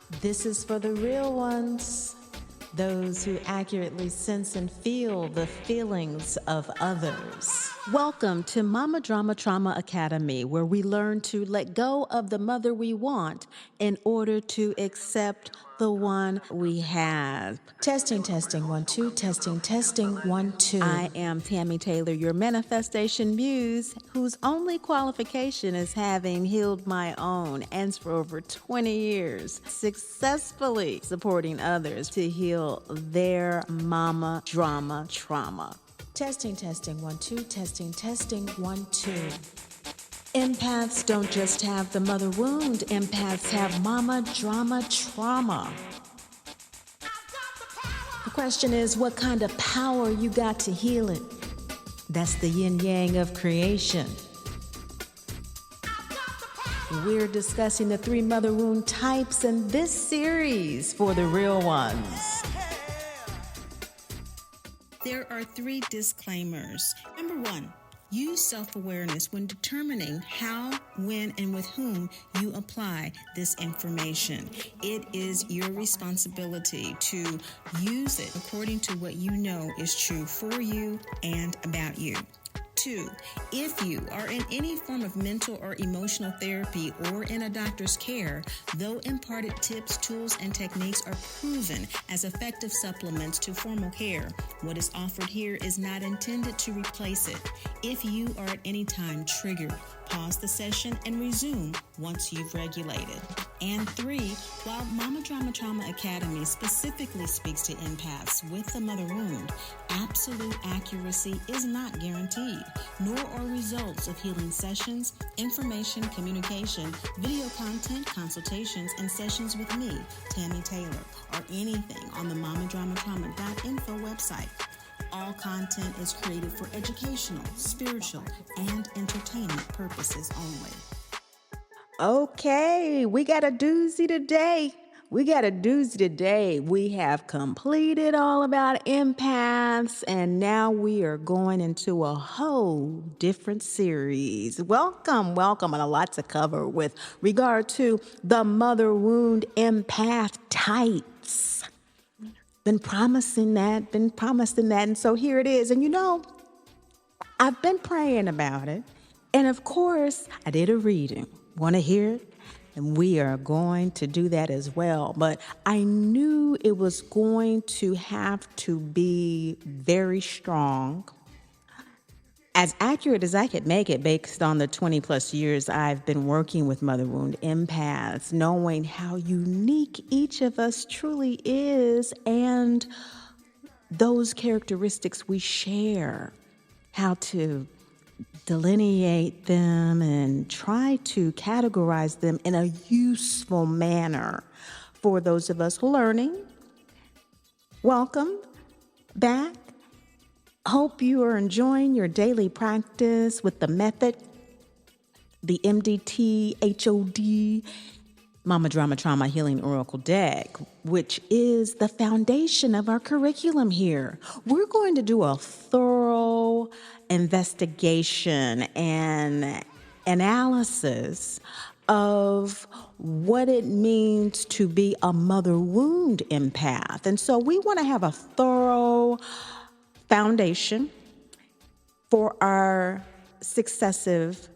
This is for the real ones, those who accurately sense and feel the feelings of others. Welcome to Mama Drama Trauma Academy, where we learn to let go of the mother we want in order to accept the one we have. Testing, 1, 2, testing, 1, 2. I am Tammy Taylor, your manifestation muse, whose only qualification is having healed my own and for over 20 years, successfully supporting others to heal their mama drama trauma. Testing, 1, 2, testing, 1, 2. Empaths don't just have the mother wound, empaths have mama drama trauma. The question is, what kind of power you got to heal it? That's the yin-yang of creation. We're discussing the 3 mother wound types in this series for the real ones. There are 3 disclaimers. Number 1, use self-awareness when determining how, when, and with whom you apply this information. It is your responsibility to use it according to what you know is true for you and about you. 2, if you are in any form of mental or emotional therapy or in a doctor's care, though imparted tips, tools, and techniques are proven as effective supplements to formal care, what is offered here is not intended to replace it. If you are at any time triggered, pause the session and resume once you've regulated. And 3, while Mama Drama Trauma Academy specifically speaks to empaths with the mother wound, absolute accuracy is not guaranteed, nor are results of healing sessions, information, communication, video content, consultations, and sessions with me, Tammy Taylor, or anything on the mamadramatrauma.info website. All content is created for educational, spiritual, and entertainment purposes only. Okay, we got a doozy today. We have completed all about empaths, and now we are going into a whole different series. Welcome, and a lot to cover with regard to the mother wound empath types. Been promising that. And so here it is. And I've been praying about it. And of course, I did a reading. Want to hear it? And we are going to do that as well. But I knew it was going to have to be very strong, as accurate as I could make it based on the 20 plus years I've been working with mother wound empaths, knowing how unique each of us truly is and those characteristics we share, how to delineate them and try to categorize them in a useful manner for those of us learning. Welcome back. Hope you are enjoying your daily practice with the method, the MDT, HOD, Mama Drama Trauma Healing Oracle deck, which is the foundation of our curriculum here. We're going to do a thorough investigation and analysis of what it means to be a mother wound empath. And so we want to have a thorough foundation for our successive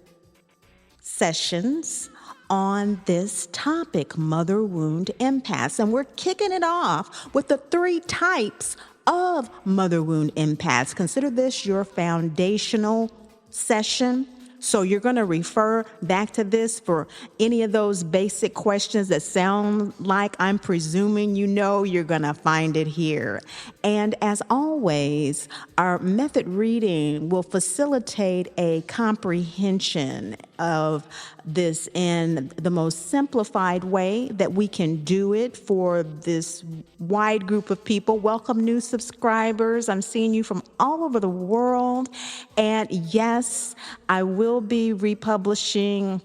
sessions on this topic, mother wound empaths. And we're kicking it off with the 3 types of mother wound empaths. Consider this your foundational session. So you're going to refer back to this for any of those basic questions that sound like I'm presuming you're going to find it here. And as always, our method reading will facilitate a comprehension of this in the most simplified way that we can do it for this wide group of people. Welcome new subscribers. I'm seeing you from all over the world. And yes, I will be republishing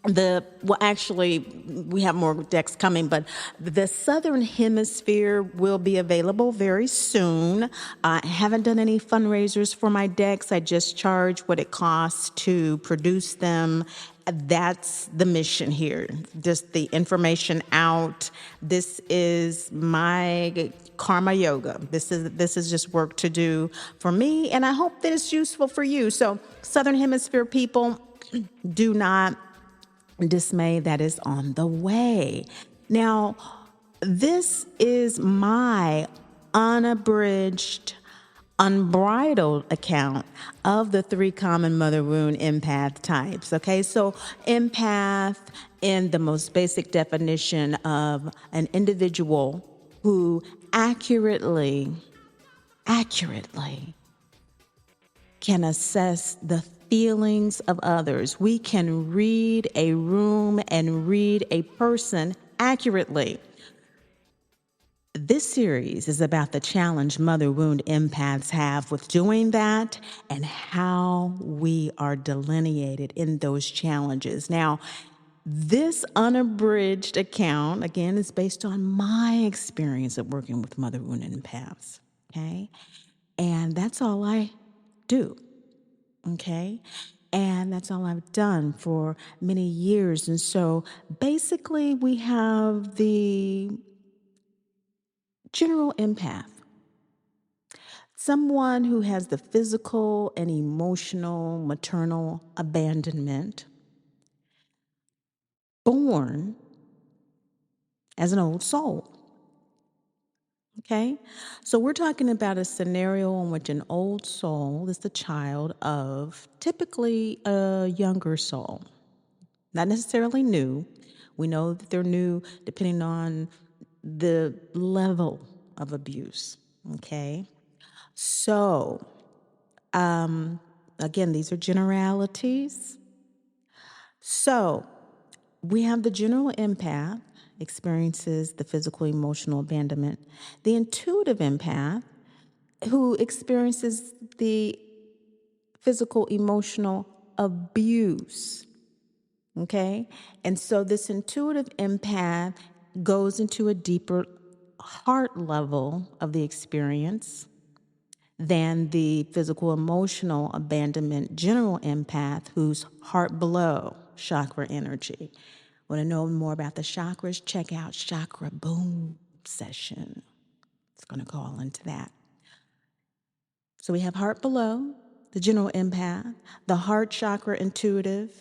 we have more decks coming, but the Southern Hemisphere will be available very soon. I haven't done any fundraisers for my decks. I just charge what it costs to produce them That's the mission here. Just the information out. This is my karma yoga. This is just work to do for me, and I hope that it's useful for you. So, Southern Hemisphere people, do not dismay. That is on the way. Now, this is my unabridged, unbridled account of the three common mother wound empath types. Okay, so empath, in the most basic definition of an individual who accurately can assess the feelings of others. We can read a room and read a person accurately. This series is about the challenge mother wound empaths have with doing that and how we are delineated in those challenges. Now, this unabridged account, again, is based on my experience of working with mother wound empaths, okay? And that's all I do, okay? And that's all I've done for many years. And so basically, we have the general empath, someone who has the physical and emotional maternal abandonment, born as an old soul. Okay? So we're talking about a scenario in which an old soul is the child of typically a younger soul, not necessarily new. We know that they're new depending on the level of abuse. Okay? So, again, these are generalities. So, we have the general empath experiences the physical, emotional abandonment. The intuitive empath who experiences the physical, emotional abuse. Okay? And so this intuitive empath goes into a deeper heart level of the experience than the physical, emotional abandonment general empath who's heart below chakra energy. Want to know more about the chakras? Check out Chakra Boom session. It's going to go all into that. So we have heart below, the general empath, the heart chakra intuitive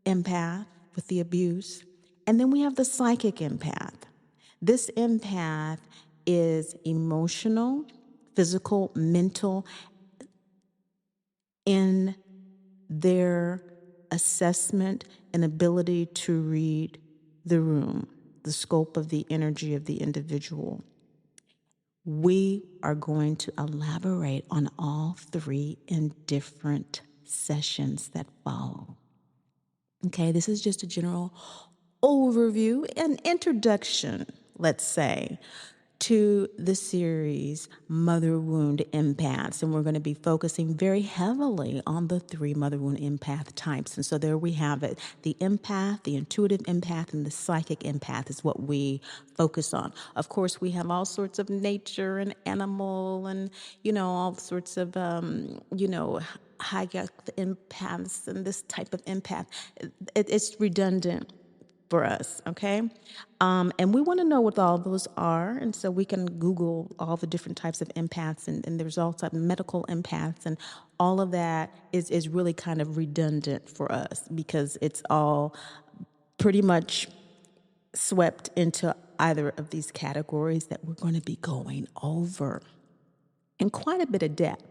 empath with the abuse, and then we have the psychic empath. This empath is emotional, physical, mental, in their assessment and ability to read the room, the scope of the energy of the individual. We are going to elaborate on all three in different sessions that follow. Okay, this is just a general overview, an introduction, let's say, to the series Mother Wound Empaths. And we're going to be focusing very heavily on the three mother wound empath types. And so there we have it. The empath, the intuitive empath, and the psychic empath is what we focus on. Of course, we have all sorts of nature and animal and, all sorts of, high empaths and this type of empath. It's redundant for us, okay? And we want to know what all those are, and so we can Google all the different types of empaths, and there's also medical empaths, and all of that is really kind of redundant for us because it's all pretty much swept into either of these categories that we're going to be going over in quite a bit of depth.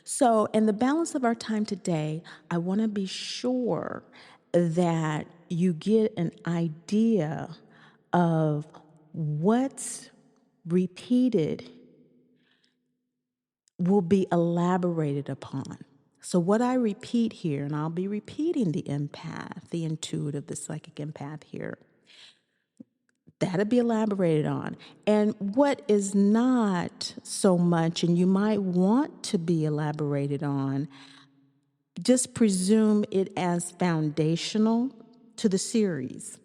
So, in the balance of our time today, I want to be sure that you get an idea of what's repeated will be elaborated upon. So, what I repeat here, and I'll be repeating the empath, the intuitive, the psychic empath here, that'll be elaborated on. And what is not so much, and you might want to be elaborated on, just presume it as foundational to the series,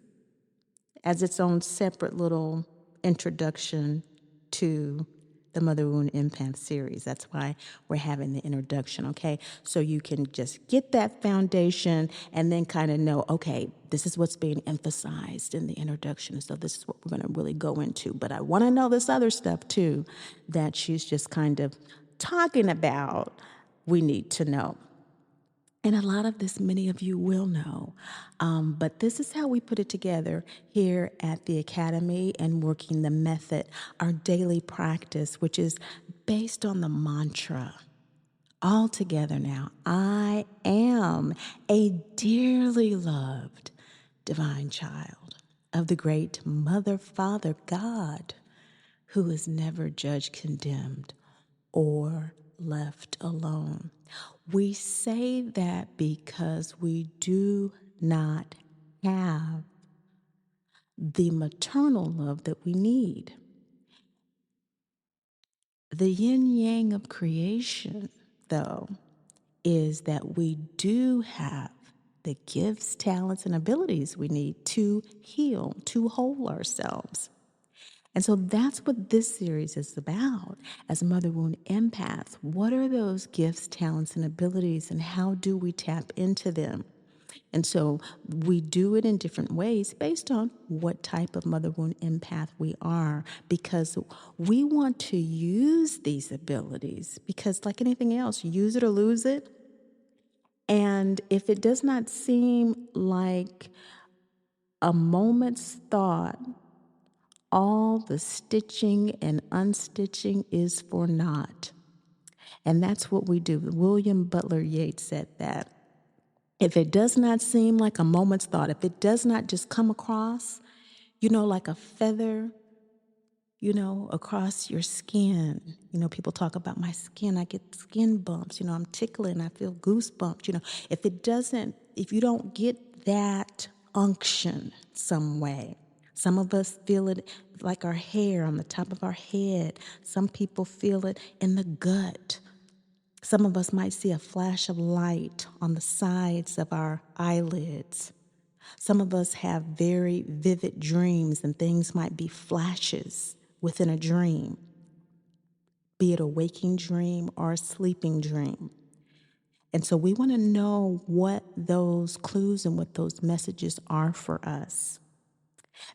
as its own separate little introduction to the Mother Wound Empath series. That's why we're having the introduction, okay? So you can just get that foundation and then kind of know, okay, this is what's being emphasized in the introduction. So this is what we're going to really go into. But I want to know this other stuff too that she's just kind of talking about we need to know. And a lot of this, many of you will know. But this is how we put it together here at the Academy and working the method, our daily practice, which is based on the mantra. All together now, I am a dearly loved divine child of the great Mother, Father, God, who is never judged, condemned, or left alone. We say that because we do not have the maternal love that we need. The yin yang of creation, though, is that we do have the gifts, talents, and abilities we need to heal, to whole ourselves. And so that's what this series is about. As Mother Wound Empaths, what are those gifts, talents, and abilities, and how do we tap into them? And so we do it in different ways based on what type of Mother Wound Empath we are, because we want to use these abilities, because like anything else, use it or lose it. And if it does not seem like a moment's thought, all the stitching and unstitching is for naught. And that's what we do. William Butler Yeats said that. If it does not seem like a moment's thought, if it does not just come across, like a feather, across your skin. People talk about my skin. I get skin bumps. I'm tickling. I feel goosebumps. If you don't get that unction some way, some of us feel it like our hair on the top of our head. Some people feel it in the gut. Some of us might see a flash of light on the sides of our eyelids. Some of us have very vivid dreams, and things might be flashes within a dream, be it a waking dream or a sleeping dream. And so we want to know what those clues and what those messages are for us.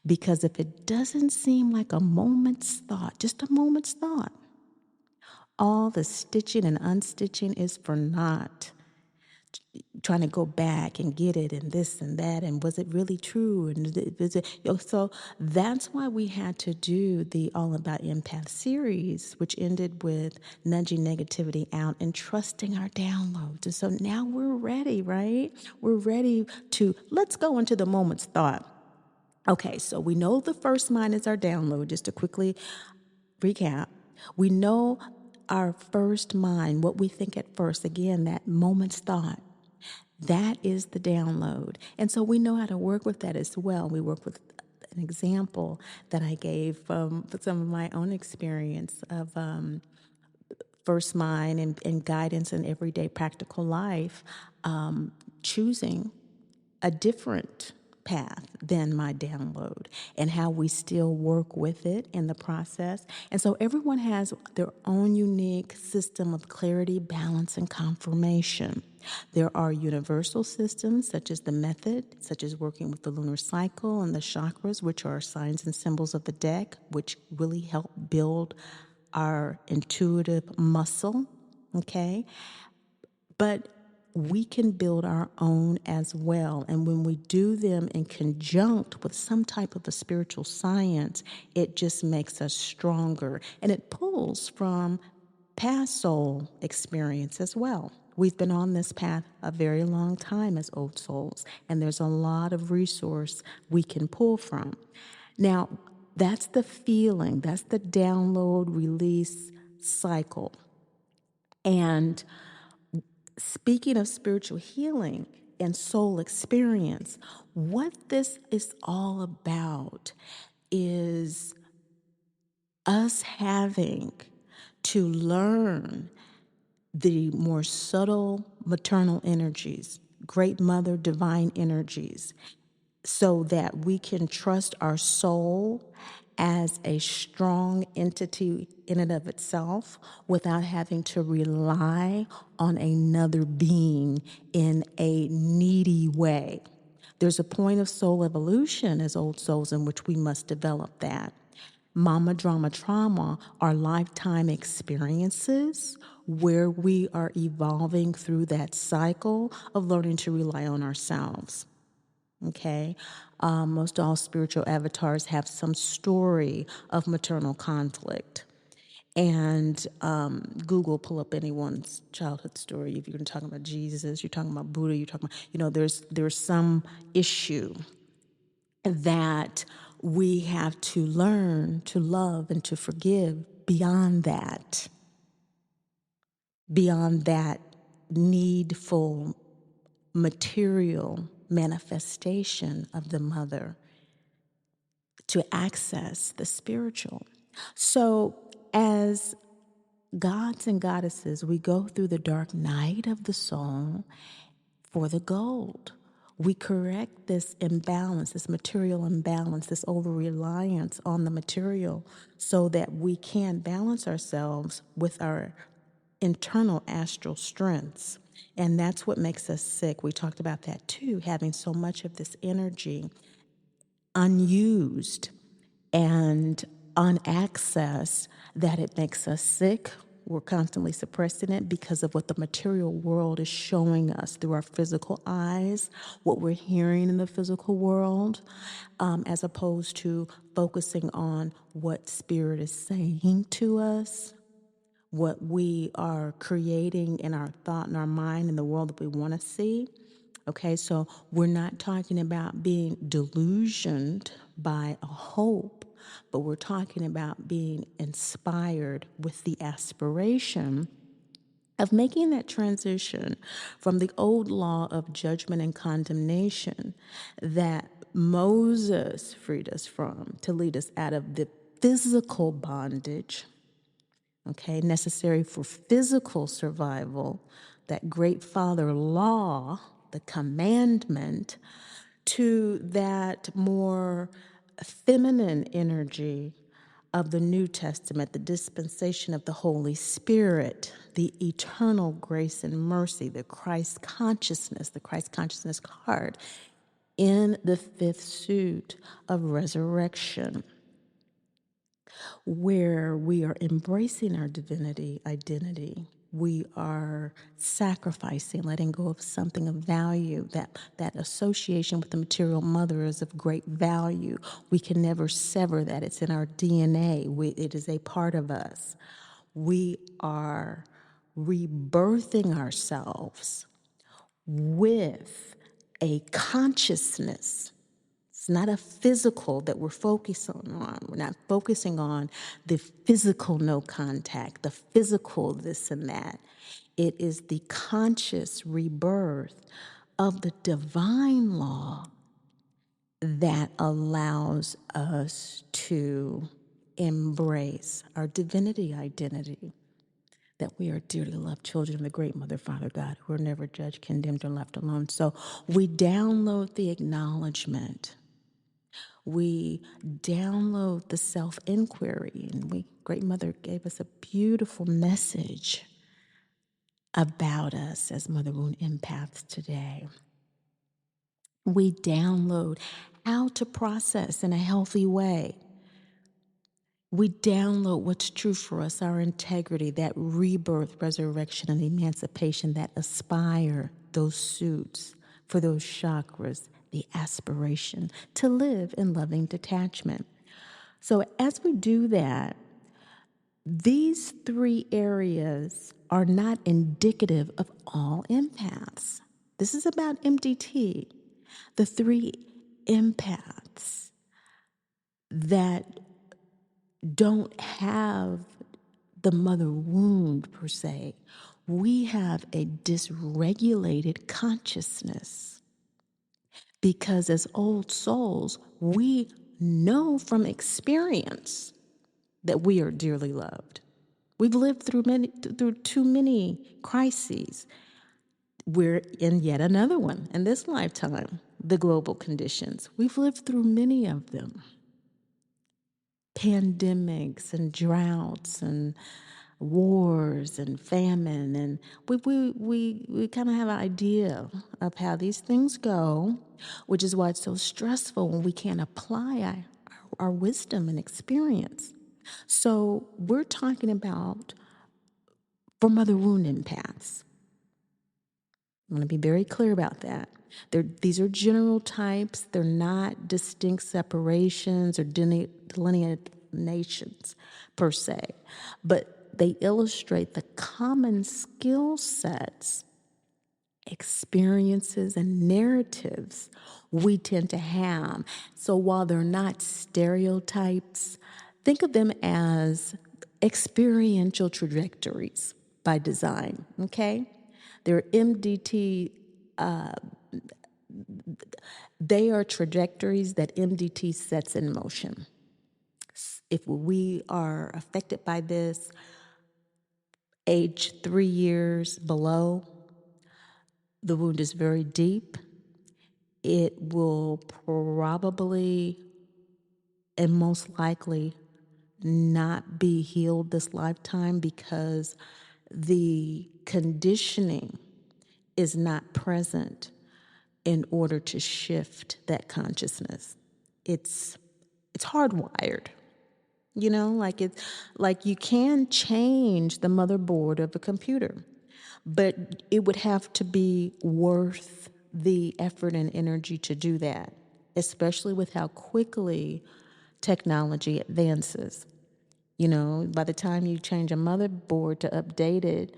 Because if it doesn't seem like a moment's thought, just a moment's thought, all the stitching and unstitching is for naught. Trying to go back and get it and this and that, and was it really true? And so that's why we had to do the All About Empath series, which ended with nudging negativity out and trusting our downloads. And so now we're ready, right? We're ready to, let's go into the moment's thought. Okay, so we know the first mind is our download, just to quickly recap. We know our first mind, what we think at first, again, that moment's thought. That is the download. And so we know how to work with that as well. We work with an example that I gave from some of my own experience of first mind and guidance in everyday practical life, choosing a different path than my download, and how we still work with it in the process. And so everyone has their own unique system of clarity, balance, and confirmation. There are universal systems such as the method, such as working with the lunar cycle and the chakras, which are signs and symbols of the deck, which really help build our intuitive muscle, okay? But we can build our own as well. And when we do them in conjunct with some type of a spiritual science, it just makes us stronger. And it pulls from past soul experience as well. We've been on this path a very long time as old souls, and there's a lot of resource we can pull from. Now, that's the feeling, that's the download release cycle. And speaking of spiritual healing and soul experience, what this is all about is us having to learn the more subtle maternal energies, great mother divine energies, so that we can trust our soul as as a strong entity in and of itself without having to rely on another being in a needy way. There's a point of soul evolution as old souls in which we must develop that. Mama drama trauma are lifetime experiences where we are evolving through that cycle of learning to rely on ourselves. Okay? Most all spiritual avatars have some story of maternal conflict. And Google, pull up anyone's childhood story. If you're talking about Jesus, you're talking about Buddha, you're talking about, there's some issue that we have to learn to love and to forgive beyond that needful material manifestation of the mother to access the spiritual. So, as gods and goddesses, we go through the dark night of the soul for the gold. We correct this imbalance, this material imbalance, this over reliance on the material so that we can balance ourselves with our internal astral strengths. And that's what makes us sick. We talked about that too, having so much of this energy unused and unaccessed that it makes us sick. We're constantly suppressing it because of what the material world is showing us through our physical eyes, what we're hearing in the physical world, as opposed to focusing on what spirit is saying to us, what we are creating in our thought and our mind in the world that we want to see. Okay, so we're not talking about being delusioned by a hope, but we're talking about being inspired with the aspiration of making that transition from the old law of judgment and condemnation that Moses freed us from to lead us out of the physical bondage, okay, necessary for physical survival, that great father law, the commandment, to that more feminine energy of the New Testament, the dispensation of the Holy Spirit, the eternal grace and mercy, the Christ consciousness card in the fifth suit of resurrection, where we are embracing our divinity identity. We are sacrificing, letting go of something of value. That association with the material mother is of great value. We can never sever that. It's in our DNA. It is a part of us. We are rebirthing ourselves with a consciousness. It's not a physical that we're focusing on. We're not focusing on the physical no contact, the physical this and that. It is the conscious rebirth of the divine law that allows us to embrace our divinity identity, that we are dearly loved children of the great Mother, Father, God, who are never judged, condemned, or left alone. So we download the acknowledgement. We download the self-inquiry, and Great Mother gave us a beautiful message about us as Mother Moon empaths today. We download how to process in a healthy way. We download what's true for us, our integrity, that rebirth, resurrection, and emancipation that aspire those suits for those chakras, the aspiration to live in loving detachment. So as we do that, these three areas are not indicative of all empaths. This is about MDT. The three empaths that don't have the mother wound per se. We have a dysregulated consciousness because as old souls, we know from experience that we are dearly loved. We've lived through too many crises. We're in yet another one in this lifetime, the global conditions. We've lived through many of them. pandemics and droughts and wars and famine, and we kind of have an idea of how these things go, which is why it's so stressful when we can't apply our wisdom and experience. So we're talking about for mother wound empaths. I want to be very clear about that. These are general types. They're not distinct separations or delineations per se, but they illustrate the common skill sets, experiences, and narratives we tend to have. So while they're not stereotypes, think of them as experiential trajectories by design, okay? They're MDT, they are trajectories that MDT sets in motion. If we are affected by this, age 3 years below, the wound is very deep. It will probably and most likely not be healed this lifetime because the conditioning is not present in order to shift that consciousness. It's hardwired. Like you can change the motherboard of a computer, but it would have to be worth the effort and energy to do that, especially with how quickly technology advances. By the time you change a motherboard to update it,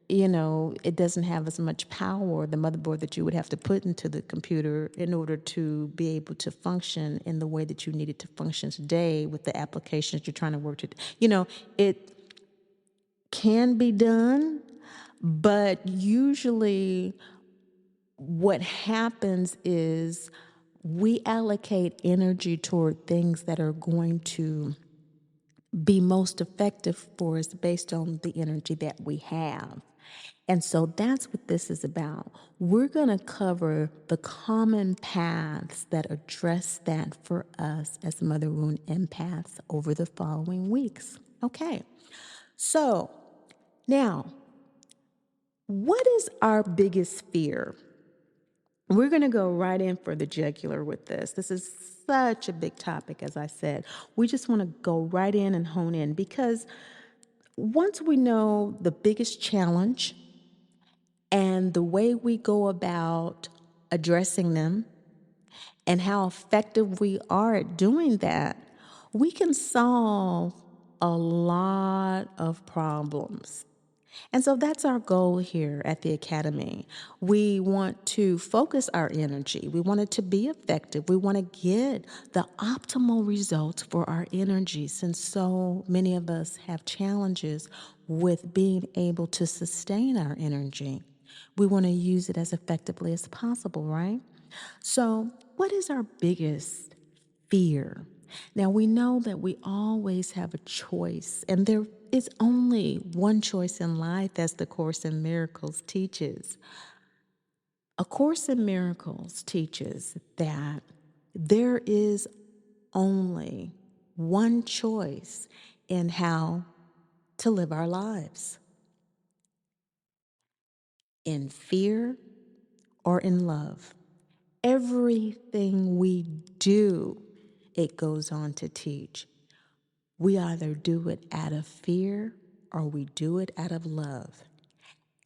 it doesn't have as much power, the motherboard that you would have to put into the computer in order to be able to function in the way that you need it to function today with the applications you're trying to work to. It can be done, but usually what happens is we allocate energy toward things that are going to be most effective for us based on the energy that we have. And so that's what this is about. We're going to cover the common paths that address that for us as mother wound empaths over the following weeks. Okay, so now, what is our biggest fear? We're going to go right in for the jugular with this. This is such a big topic, as I said. We just want to go right in and hone in because once we know the biggest challenge and the way we go about addressing them and how effective we are at doing that, we can solve a lot of problems. And so that's our goal here at the Academy. We want to focus our energy. We want it to be effective. We want to get the optimal results for our energy since so many of us have challenges with being able to sustain our energy. We want to use it as effectively as possible, right? So, what is our biggest fear? Now, we know that we always have a choice, and there is only one choice in life, as the Course in Miracles teaches. A Course in Miracles teaches that there is only one choice in how to live our lives, in fear or in love. Everything we do, it goes on to teach. We either do it out of fear or we do it out of love.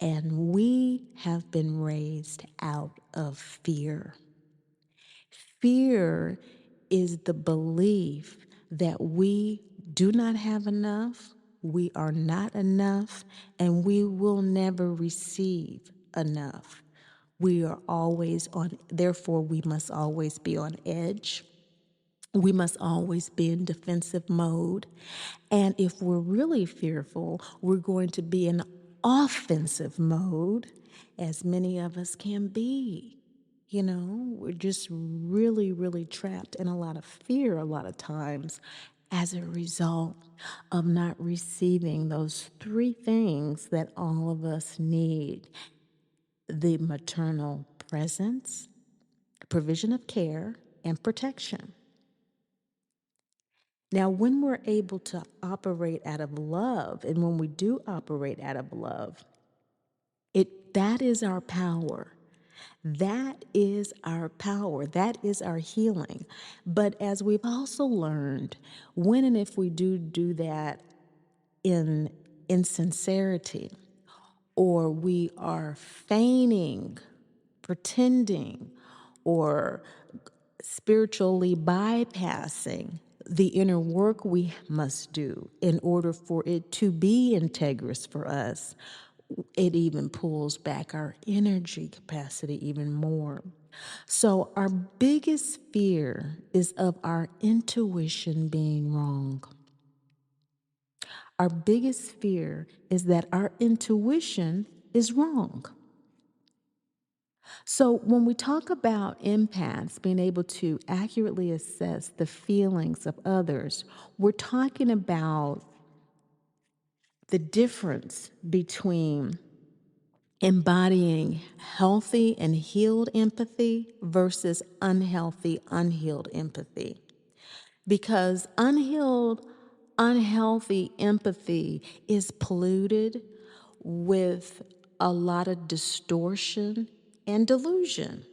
And we have been raised out of fear. Fear is the belief that we do not have enough, we are not enough, and we will never receive enough. We are always on, therefore, we must always be on edge. We must always be in defensive mode. And if we're really fearful, we're going to be in offensive mode, as many of us can be. We're just really, really trapped in a lot of fear a lot of times as a result of not receiving those three things that all of us need: the maternal presence, provision of care, and protection. Now, when we're able to operate out of love, and when we do operate out of love, that is our power. That is our power. That is our healing. But as we've also learned, when and if we do that in insincerity, or we are feigning, pretending, or spiritually bypassing the inner work we must do in order for it to be integrous for us, it even pulls back our energy capacity even more. So, our biggest fear is of our intuition being wrong. Our biggest fear is that our intuition is wrong. So, when we talk about empaths being able to accurately assess the feelings of others, we're talking about the difference between embodying healthy and healed empathy versus unhealthy, empathy. Because unhealthy empathy is polluted with a lot of distortion and delusion.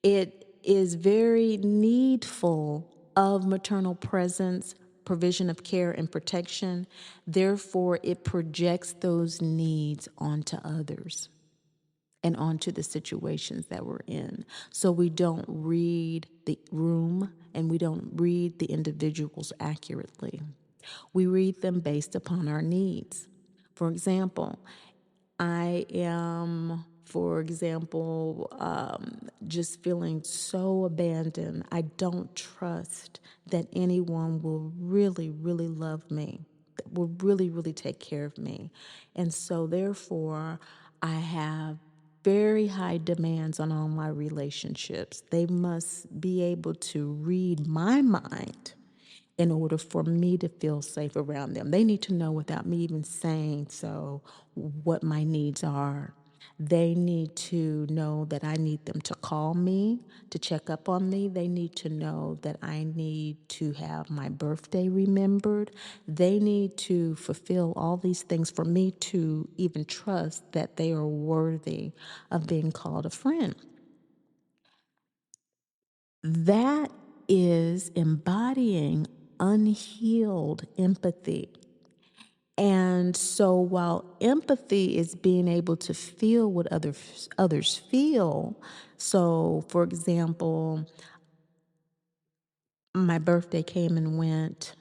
It is very needful of maternal presence, provision of care and protection. Therefore, it projects those needs onto others and onto the situations that we're in. So we don't read the room and we don't read the individuals accurately. We read them based upon our needs. For example, I am, just feeling so abandoned. I don't trust that anyone will really, really love me, that will really, really take care of me. And so, therefore, I have very high demands on all my relationships. They must be able to read my mind in order for me to feel safe around them. They need to know without me even saying so what my needs are. They need to know that I need them to call me to check up on me. They need to know that I need to have my birthday remembered. They need to fulfill all these things for me to even trust that they are worthy of being called a friend. That is embodying unhealed empathy. And so while empathy is being able to feel what others feel, so for example, my birthday came and went,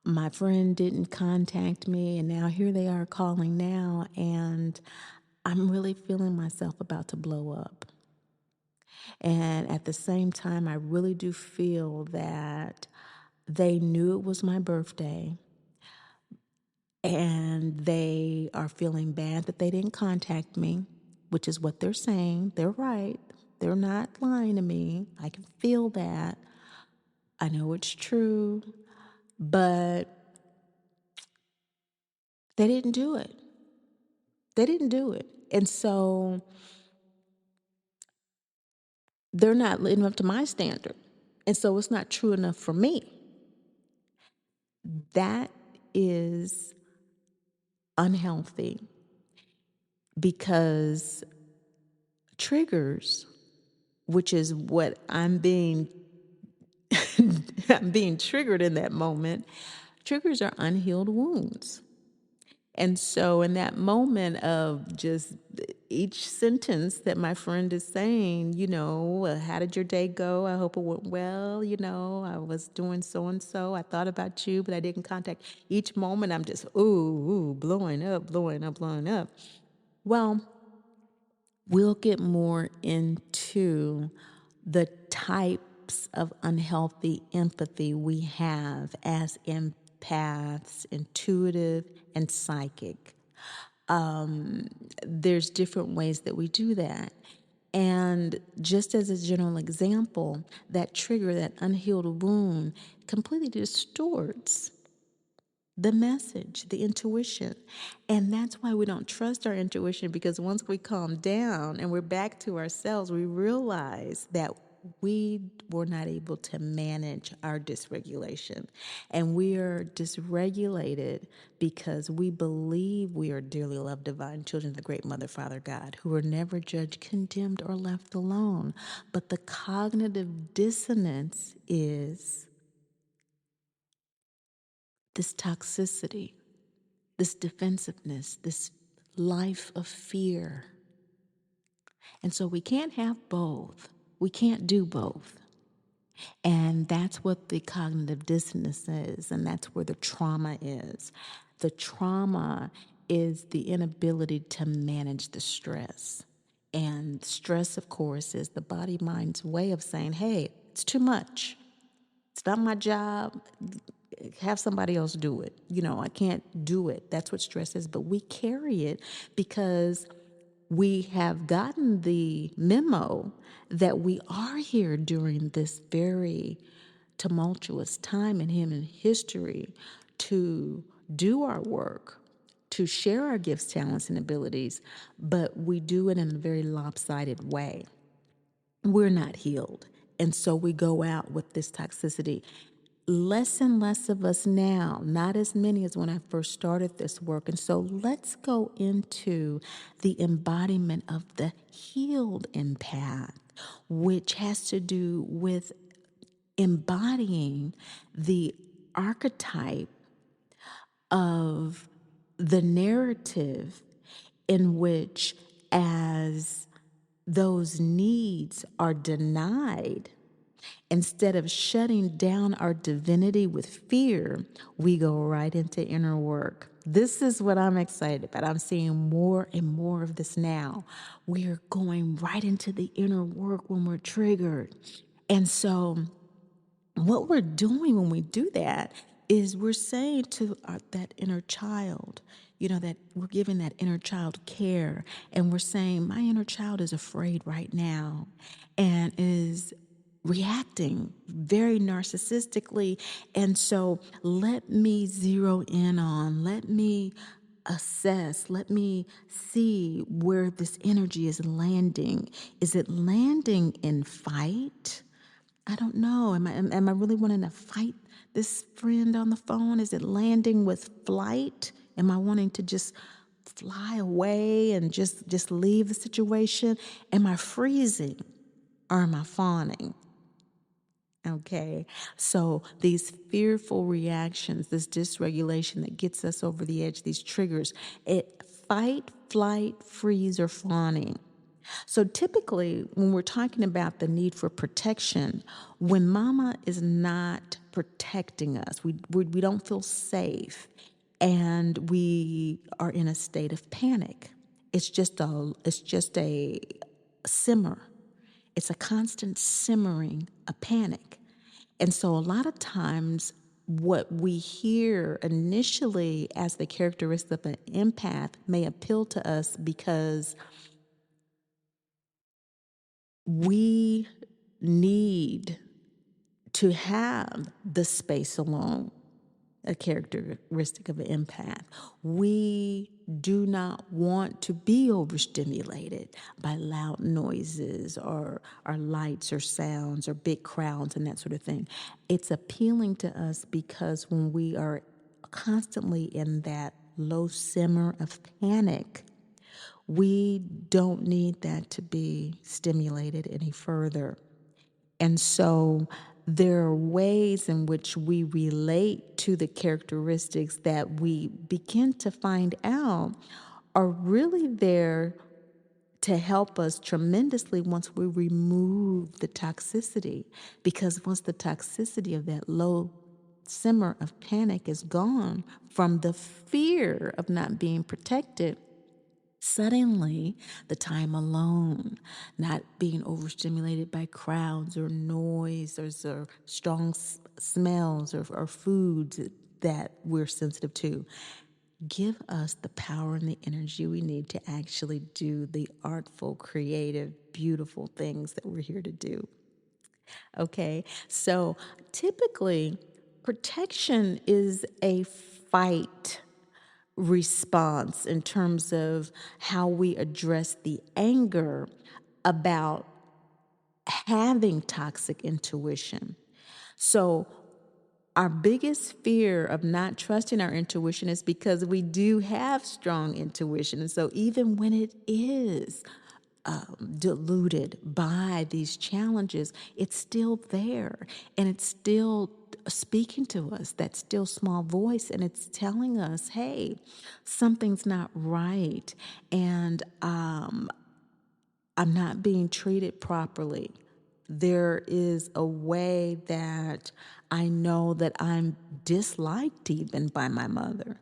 my friend didn't contact me, and now here they are calling now, and I'm really feeling myself about to blow up. And at the same time, I really do feel that they knew it was my birthday and they are feeling bad that they didn't contact me, which is what they're saying. They're right. They're not lying to me. I can feel that. I know it's true, but they didn't do it. They didn't do it. And so they're not living up to my standard. And so it's not true enough for me. That is unhealthy because triggers, which is what I'm being I'm being triggered in that moment. Triggers are unhealed wounds. And so, in that moment of just each sentence that my friend is saying, how did your day go? I hope it went well. I was doing so and so. I thought about you, but I didn't contact. Each moment, I'm just, blowing up, blowing up, blowing up. Well, we'll get more into the types of unhealthy empathy we have as empaths, intuitive, and psychic. There's different ways that we do that. And just as a general example, that trigger, that unhealed wound, completely distorts the message, the intuition. And that's why we don't trust our intuition, because once we calm down and we're back to ourselves, we realize that we were not able to manage our dysregulation. And we are dysregulated because we believe we are dearly loved divine children of the great Mother, Father, God, who are never judged, condemned, or left alone. But the cognitive dissonance is this toxicity, this defensiveness, this life of fear. And so we can't have both. We can't do both. And that's what the cognitive dissonance is, and that's where the trauma is. The trauma is the inability to manage the stress. And stress, of course, is the body mind's way of saying, hey, it's too much. It's not my job. Have somebody else do it. I can't do it. That's what stress is. But we carry it because we have gotten the memo that we are here during this very tumultuous time in human history to do our work, to share our gifts, talents, and abilities, but we do it in a very lopsided way. We're not healed. And so we go out with this toxicity. Less and less of us now, not as many as when I first started this work. And so let's go into the embodiment of the healed empath, which has to do with embodying the archetype of the narrative in which, as those needs are denied, instead of shutting down our divinity with fear, we go right into inner work. This is what I'm excited about. I'm seeing more and more of this now. We're going right into the inner work when we're triggered. And so what we're doing when we do that is we're saying to that inner child, that we're giving that inner child care. And we're saying, my inner child is afraid right now and is reacting very narcissistically. And so let me zero in on, let me assess, let me see where this energy is landing. Is it landing in fight? I don't know. Am I really wanting to fight this friend on the phone? Is it landing with flight? Am I wanting to just fly away and just leave the situation? Am I freezing or am I fawning? Okay, so these fearful reactions, this dysregulation that gets us over the edge, these triggers, it fight, flight, freeze, or fawning. So typically, when we're talking about the need for protection, when mama is not protecting us, we don't feel safe, and we are in a state of panic. It's just a simmer. It's a constant simmering, a panic. And so a lot of times what we hear initially as the characteristic of an empath may appeal to us because we need to have the space alone, a characteristic of an empath. We do not want to be overstimulated by loud noises or lights or sounds or big crowds and that sort of thing. It's appealing to us because when we are constantly in that low simmer of panic, we don't need that to be stimulated any further. And so there are ways in which we relate to the characteristics that we begin to find out are really there to help us tremendously once we remove the toxicity. Because once the toxicity of that low simmer of panic is gone from the fear of not being protected, suddenly, the time alone, not being overstimulated by crowds or noise or strong smells or foods that we're sensitive to, give us the power and the energy we need to actually do the artful, creative, beautiful things that we're here to do. Okay, so typically, protection is a fight response in terms of how we address the anger about having toxic intuition. So our biggest fear of not trusting our intuition is because we do have strong intuition. And so even when it is diluted by these challenges, it's still there and it's still speaking to us, that still small voice, and it's telling us, hey, something's not right. And I'm not being treated properly. There is a way that I know that I'm disliked even by my mother.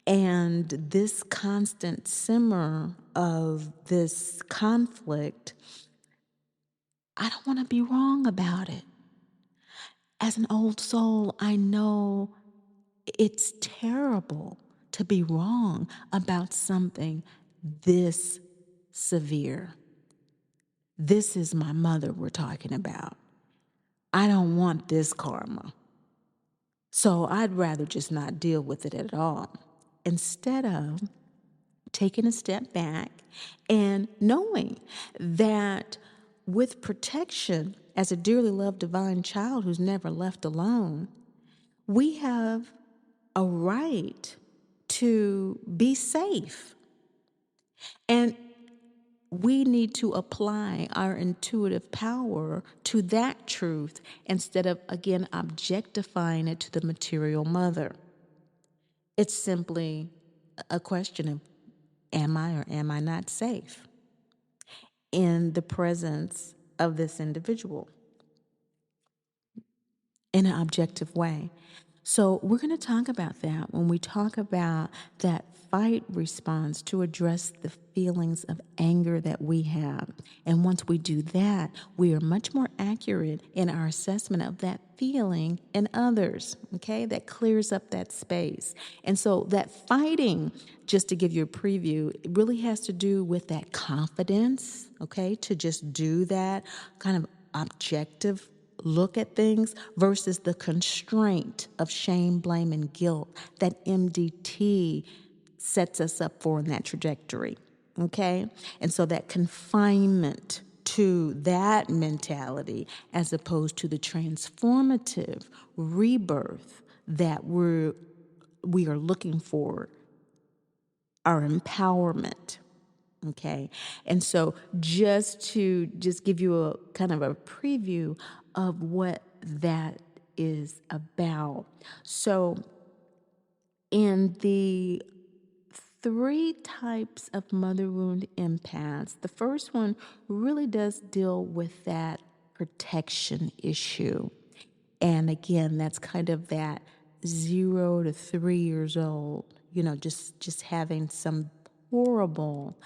And this constant simmer of this conflict, I don't want to be wrong about it. As an old soul, I know it's terrible to be wrong about something this severe. This is my mother we're talking about. I don't want this karma. So I'd rather just not deal with it at all. Instead of taking a step back and knowing that with protection, as a dearly loved divine child who's never left alone, we have a right to be safe. And we need to apply our intuitive power to that truth instead of, again, objectifying it to the material mother. It's simply a question of, am I or am I not safe in the presence of this individual in an objective way? So we're going to talk about that when we talk about that fight response to address the feelings of anger that we have. And once we do that, we are much more accurate in our assessment of that feeling in others, okay? That clears up that space. And so that fighting, just to give you a preview, it really has to do with that confidence, okay? To just do that kind of objective look at things versus the constraint of shame, blame, and guilt that MDT sets us up for in that trajectory. Okay? And so that confinement to that mentality as opposed to the transformative rebirth that we are looking for, our empowerment. Okay. And so just give you a kind of a preview of what that is about. So in the three types of mother wound empaths, the first one really does deal with that protection issue. And again, that's kind of that 0 to 3 years old, just having some horrible,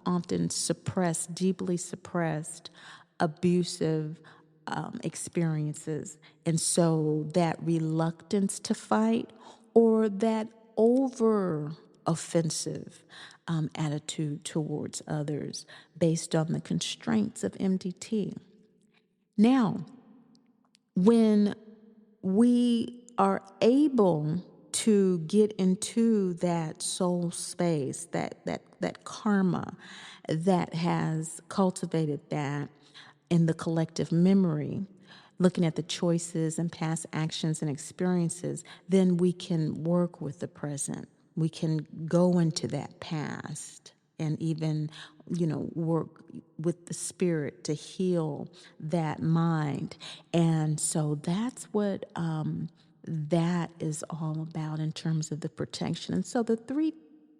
often suppressed, deeply suppressed, abusive experiences. And so that reluctance to fight or that over offensive attitude towards others based on the constraints of MDT. Now, when we are able to get into that soul space, that karma that has cultivated that in the collective memory, looking at the choices and past actions and experiences, then we can work with the present. We can go into that past and even, work with the spirit to heal that mind. And so that's what that is all about in terms of the protection. And so the three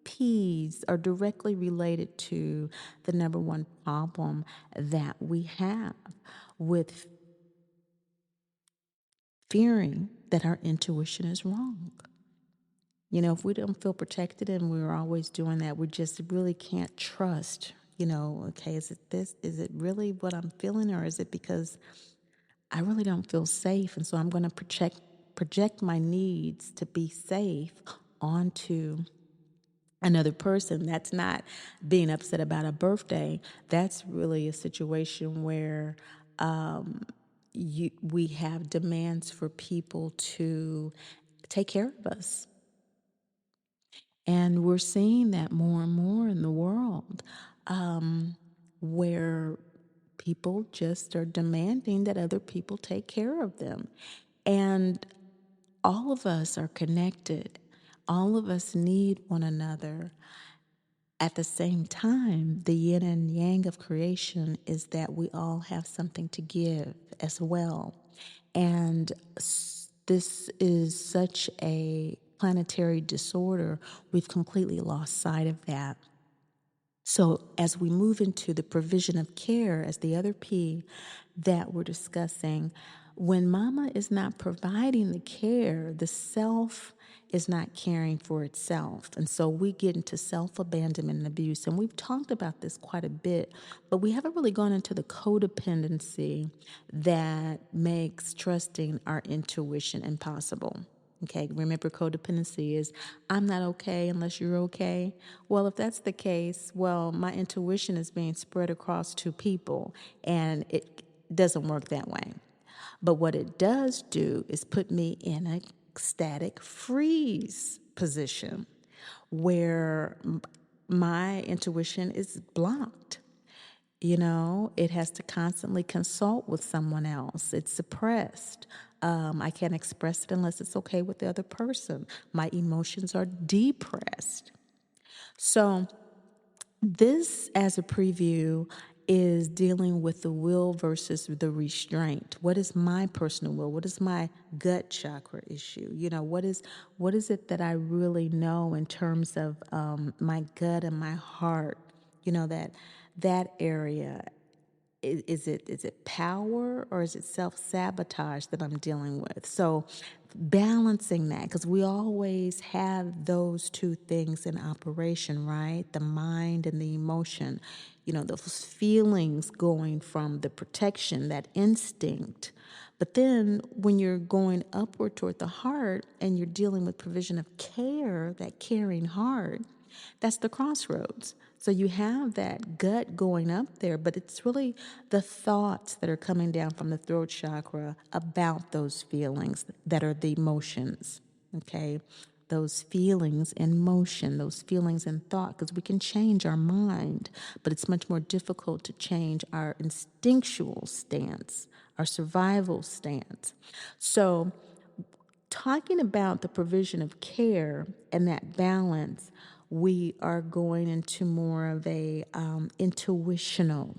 P's are directly related to the number one problem that we have with fearing that our intuition is wrong. If we don't feel protected and we're always doing that, we just really can't trust, okay, is it this? Is it really what I'm feeling, or is it because I really don't feel safe? And so I'm going to project my needs to be safe onto another person. That's not being upset about a birthday. That's really a situation where we have demands for people to take care of us. And we're seeing that more and more in the world, where people just are demanding that other people take care of them. And all of us are connected. All of us need one another. At the same time, the yin and yang of creation is that we all have something to give as well. And this is such a planetary disorder, we've completely lost sight of that. So, as we move into the provision of care, as the other P that we're discussing, when mama is not providing the care, the self is not caring for itself. And so we get into self abandonment and abuse. And we've talked about this quite a bit, but we haven't really gone into the codependency that makes trusting our intuition impossible. Okay, remember codependency is I'm not okay unless you're okay. Well, if that's the case, well, my intuition is being spread across two people and it doesn't work that way. But what it does do is put me in a static freeze position where my intuition is blocked. It has to constantly consult with someone else. It's suppressed. I can't express it unless it's okay with the other person. My emotions are depressed. So, this, as a preview, is dealing with the will versus the restraint. What is my personal will? What is my gut chakra issue? What is it that I really know in terms of my gut and my heart? That area. Is it power or is it self-sabotage that I'm dealing with? So balancing that, because we always have those two things in operation, right? The mind and the emotion, those feelings going from the protection, that instinct. But then when you're going upward toward the heart and you're dealing with provision of care, that caring heart, that's the crossroads. So you have that gut going up there, but it's really the thoughts that are coming down from the throat chakra about those feelings that are the emotions, okay? Those feelings in motion, those feelings in thought, because we can change our mind, but it's much more difficult to change our instinctual stance, our survival stance. So talking about the provision of care and that balance, we are going into more of a intuitional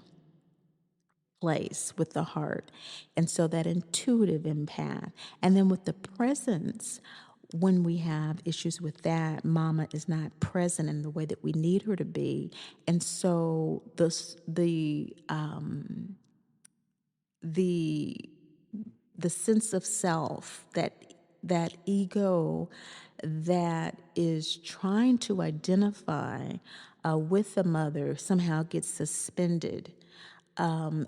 place with the heart. And so that intuitive empath. And then with the presence, when we have issues with that, mama is not present in the way that we need her to be. And so the sense of self, that ego that is trying to identify with the mother somehow gets suspended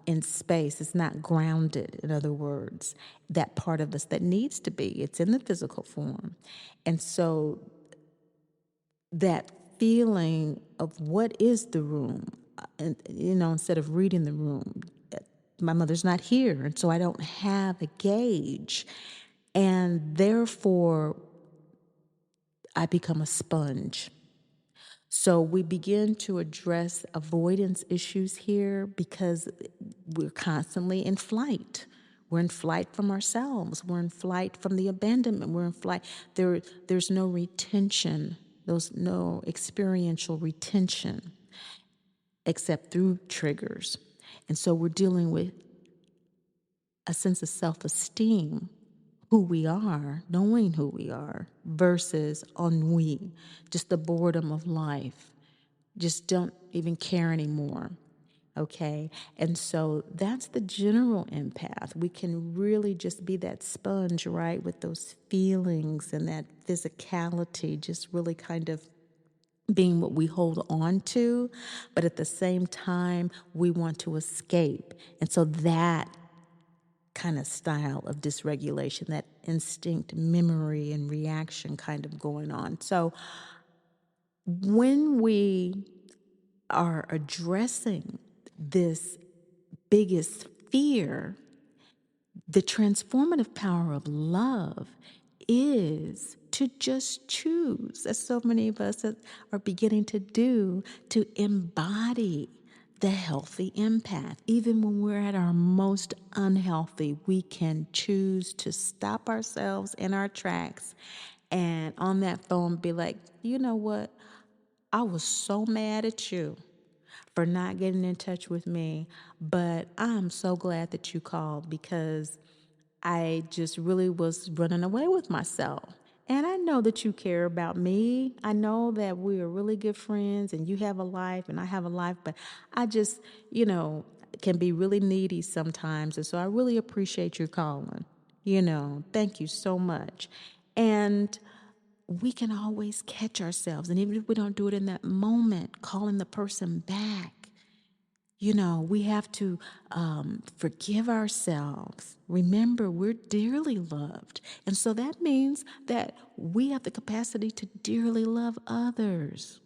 in space. It's not grounded, in other words, that part of us that needs to be. It's in the physical form. And so that feeling of what is the room, and instead of reading the room, my mother's not here, and so I don't have a gauge, and therefore I become a sponge. So we begin to address avoidance issues here because we're constantly in flight. We're in flight from ourselves. We're in flight from the abandonment. We're in flight. There's no retention. There's no experiential retention except through triggers. And so we're dealing with a sense of self-esteem, who we are, knowing who we are, versus ennui, just the boredom of life. Just don't even care anymore. Okay. And so that's the general empath. We can really just be that sponge, right? With those feelings and that physicality, just really kind of being what we hold on to. But at the same time, we want to escape. And so that kind of style of dysregulation, that instinct, memory, and reaction kind of going on. So when we are addressing this biggest fear, the transformative power of love is to just choose, as so many of us are beginning to do, to embody the healthy empath. Even when we're at our most unhealthy, we can choose to stop ourselves in our tracks and on that phone be like, you know what? I was so mad at you for not getting in touch with me, but I'm so glad that you called because I just really was running away with myself. And I know that you care about me. I know that we are really good friends and you have a life and I have a life, but I just, can be really needy sometimes. And so I really appreciate you calling. Thank you so much. And we can always catch ourselves. And even if we don't do it in that moment, calling the person back. We have to forgive ourselves. Remember, we're dearly loved. And so that means that we have the capacity to dearly love others.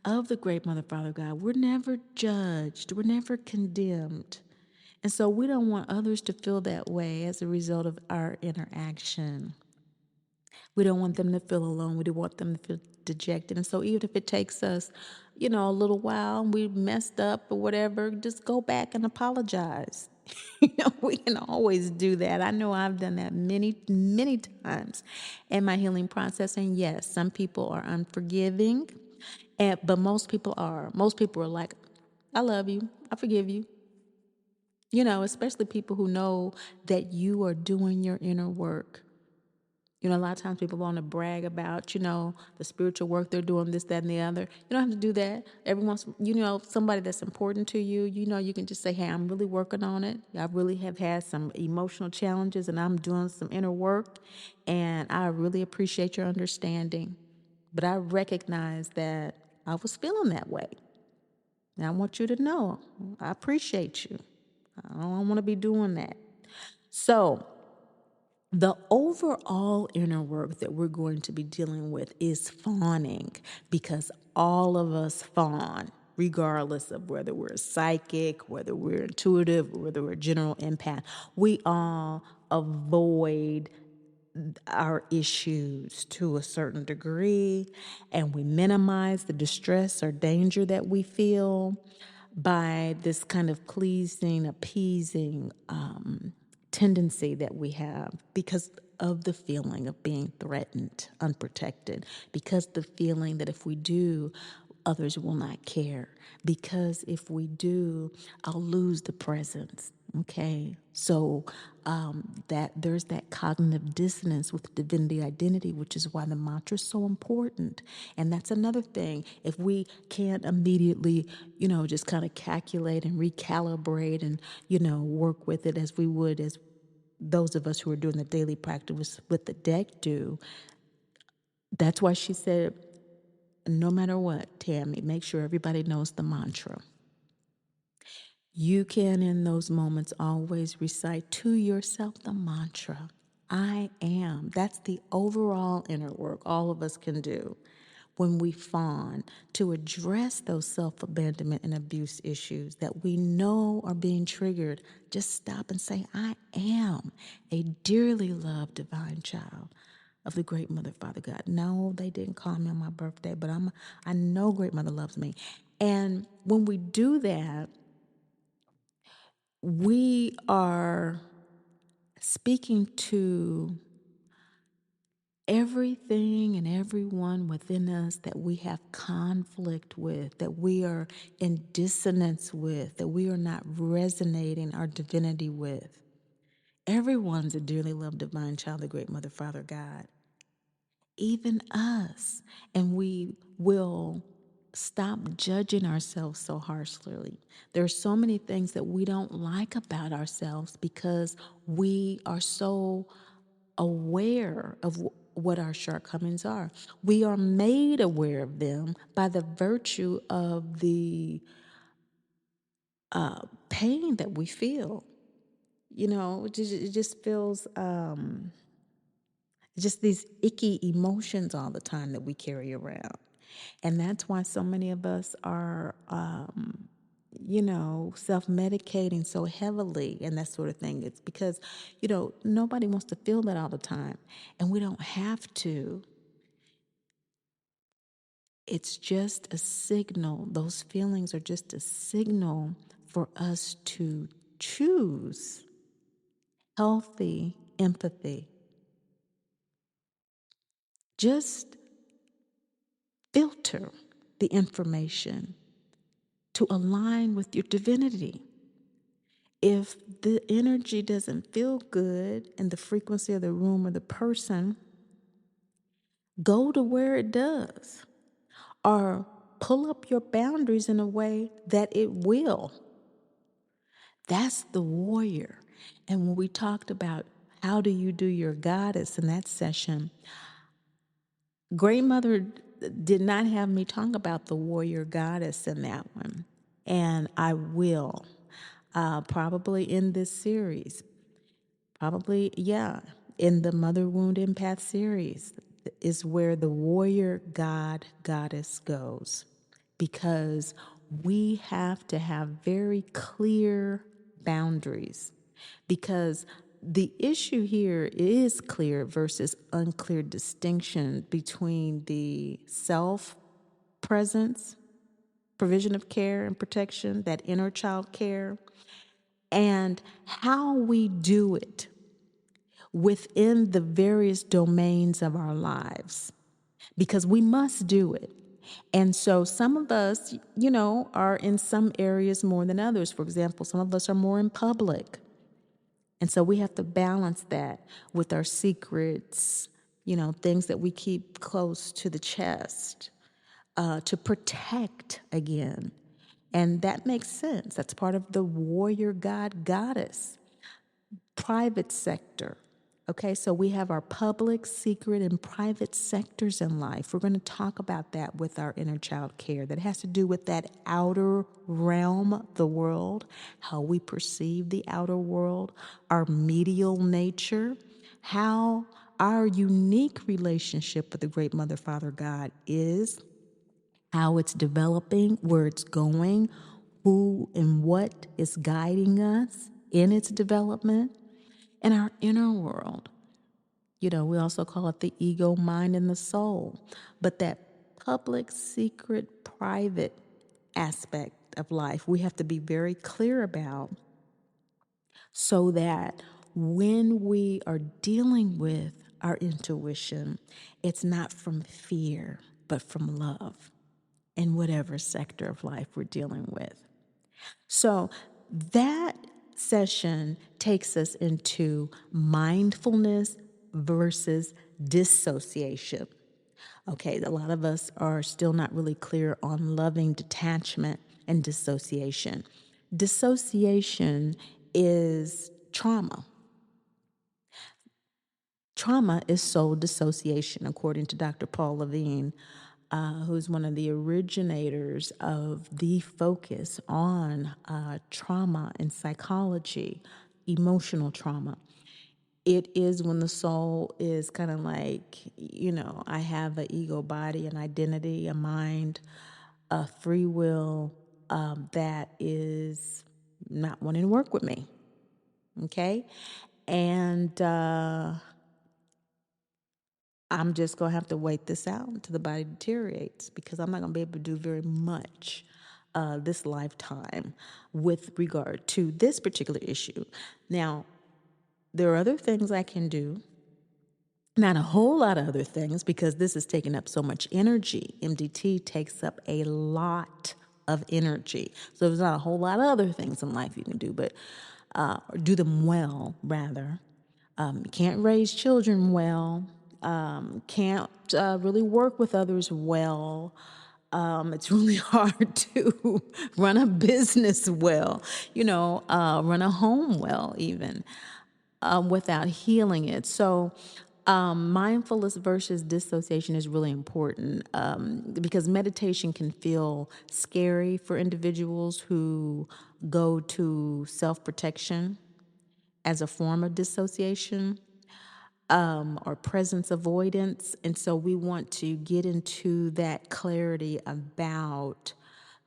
Of the great Mother, Father, God, we're never judged, we're never condemned. And so we don't want others to feel that way as a result of our interaction. We don't want them to feel alone. We don't want them to feel dejected. And so even if it takes us, a little while, we messed up or whatever, just go back and apologize. We can always do that. I know I've done that many, many times in my healing process. And yes, some people are unforgiving, but most people are. Most people are like, I love you. I forgive you. Especially people who know that you are doing your inner work. A lot of times people want to brag about, the spiritual work they're doing, this, that, and the other. You don't have to do that. Every once, somebody that's important to you, you can just say, hey, I'm really working on it. I really have had some emotional challenges and I'm doing some inner work. And I really appreciate your understanding. But I recognize that I was feeling that way. And I want you to know, I appreciate you. I don't want to be doing that. So, the overall inner work that we're going to be dealing with is fawning because all of us fawn, regardless of whether we're psychic, whether we're intuitive, whether we're general empath. We all avoid our issues to a certain degree and we minimize the distress or danger that we feel by this kind of pleasing, appeasing tendency that we have because of the feeling of being threatened, unprotected, because the feeling that if we do, others will not care, because if we do, I'll lose the presence. Okay, so that there's that cognitive dissonance with divinity identity, which is why the mantra is so important. And that's another thing. If we can't immediately, just kind of calculate and recalibrate and, work with it as we would as those of us who are doing the daily practice with the deck do, that's why she said, no matter what, Tammy, make sure everybody knows the mantra. You can, in those moments, always recite to yourself the mantra, I am. That's the overall inner work all of us can do when we fawn to address those self-abandonment and abuse issues that we know are being triggered. Just stop and say, I am a dearly loved divine child of the great Mother, Father God. No, they didn't call me on my birthday, but I know Great Mother loves me. And when we do that, we are speaking to everything and everyone within us that we have conflict with, that we are in dissonance with, that we are not resonating our divinity with. Everyone's a dearly loved divine child of the great Mother, Father, God. Even us. And we will stop judging ourselves so harshly. There are so many things that we don't like about ourselves because we are so aware of what our shortcomings are. We are made aware of them by the virtue of the pain that we feel. It just feels just these icky emotions all the time that we carry around. And that's why so many of us are, self-medicating so heavily and that sort of thing. It's because, nobody wants to feel that all the time. And we don't have to. It's just a signal. Those feelings are just a signal for us to choose healthy empathy. Just filter the information to align with your divinity. If the energy doesn't feel good and the frequency of the room or the person, go to where it does, or pull up your boundaries in a way that it will. That's the warrior. And when we talked about how do you do your goddess in that session, Great Mother did not have me talk about the warrior goddess in that one. And I will, probably in this series. Probably, yeah, in the Mother Wound Empath series is where the warrior goddess goes, because we have to have very clear boundaries, because the issue here is clear versus unclear distinction between the self presence, provision of care and protection, that inner child care, and how we do it within the various domains of our lives, because we must do it. And so some of us, are in some areas more than others. For example, some of us are more in public. And so we have to balance that with our secrets, things that we keep close to the chest, to protect again. And that makes sense. That's part of the warrior goddess. Private sector. Okay, so we have our public, secret, and private sectors in life. We're going to talk about that with our inner child care. That has to do with that outer realm, the world, how we perceive the outer world, our medial nature, how our unique relationship with the Great Mother, Father, God is, how it's developing, where it's going, who and what is guiding us in its development, and our inner world. We also call it the ego, mind, and the soul. But that public, secret, private aspect of life, we have to be very clear about, so that when we are dealing with our intuition, it's not from fear, but from love in whatever sector of life we're dealing with. So that session takes us into mindfulness versus dissociation. Okay, a lot of us are still not really clear on loving detachment and dissociation. Dissociation is trauma. Trauma is soul dissociation, according to Dr. Paul Levine, who's one of the originators of the focus on trauma and psychology, emotional trauma. It is when the soul is kind of like, I have an ego, body, an identity, a mind, a free will that is not wanting to work with me. Okay? And I'm just going to have to wait this out until the body deteriorates, because I'm not going to be able to do very much this lifetime with regard to this particular issue. Now, there are other things I can do. Not a whole lot of other things, because this is taking up so much energy. MDT takes up a lot of energy. So there's not a whole lot of other things in life you can do, but do them well, rather. You can't raise children well, can't really work with others well. It's really hard to run a business well, run a home well, even without healing it. So, mindfulness versus dissociation is really important, because meditation can feel scary for individuals who go to self-protection as a form of dissociation, or presence avoidance. And so we want to get into that clarity about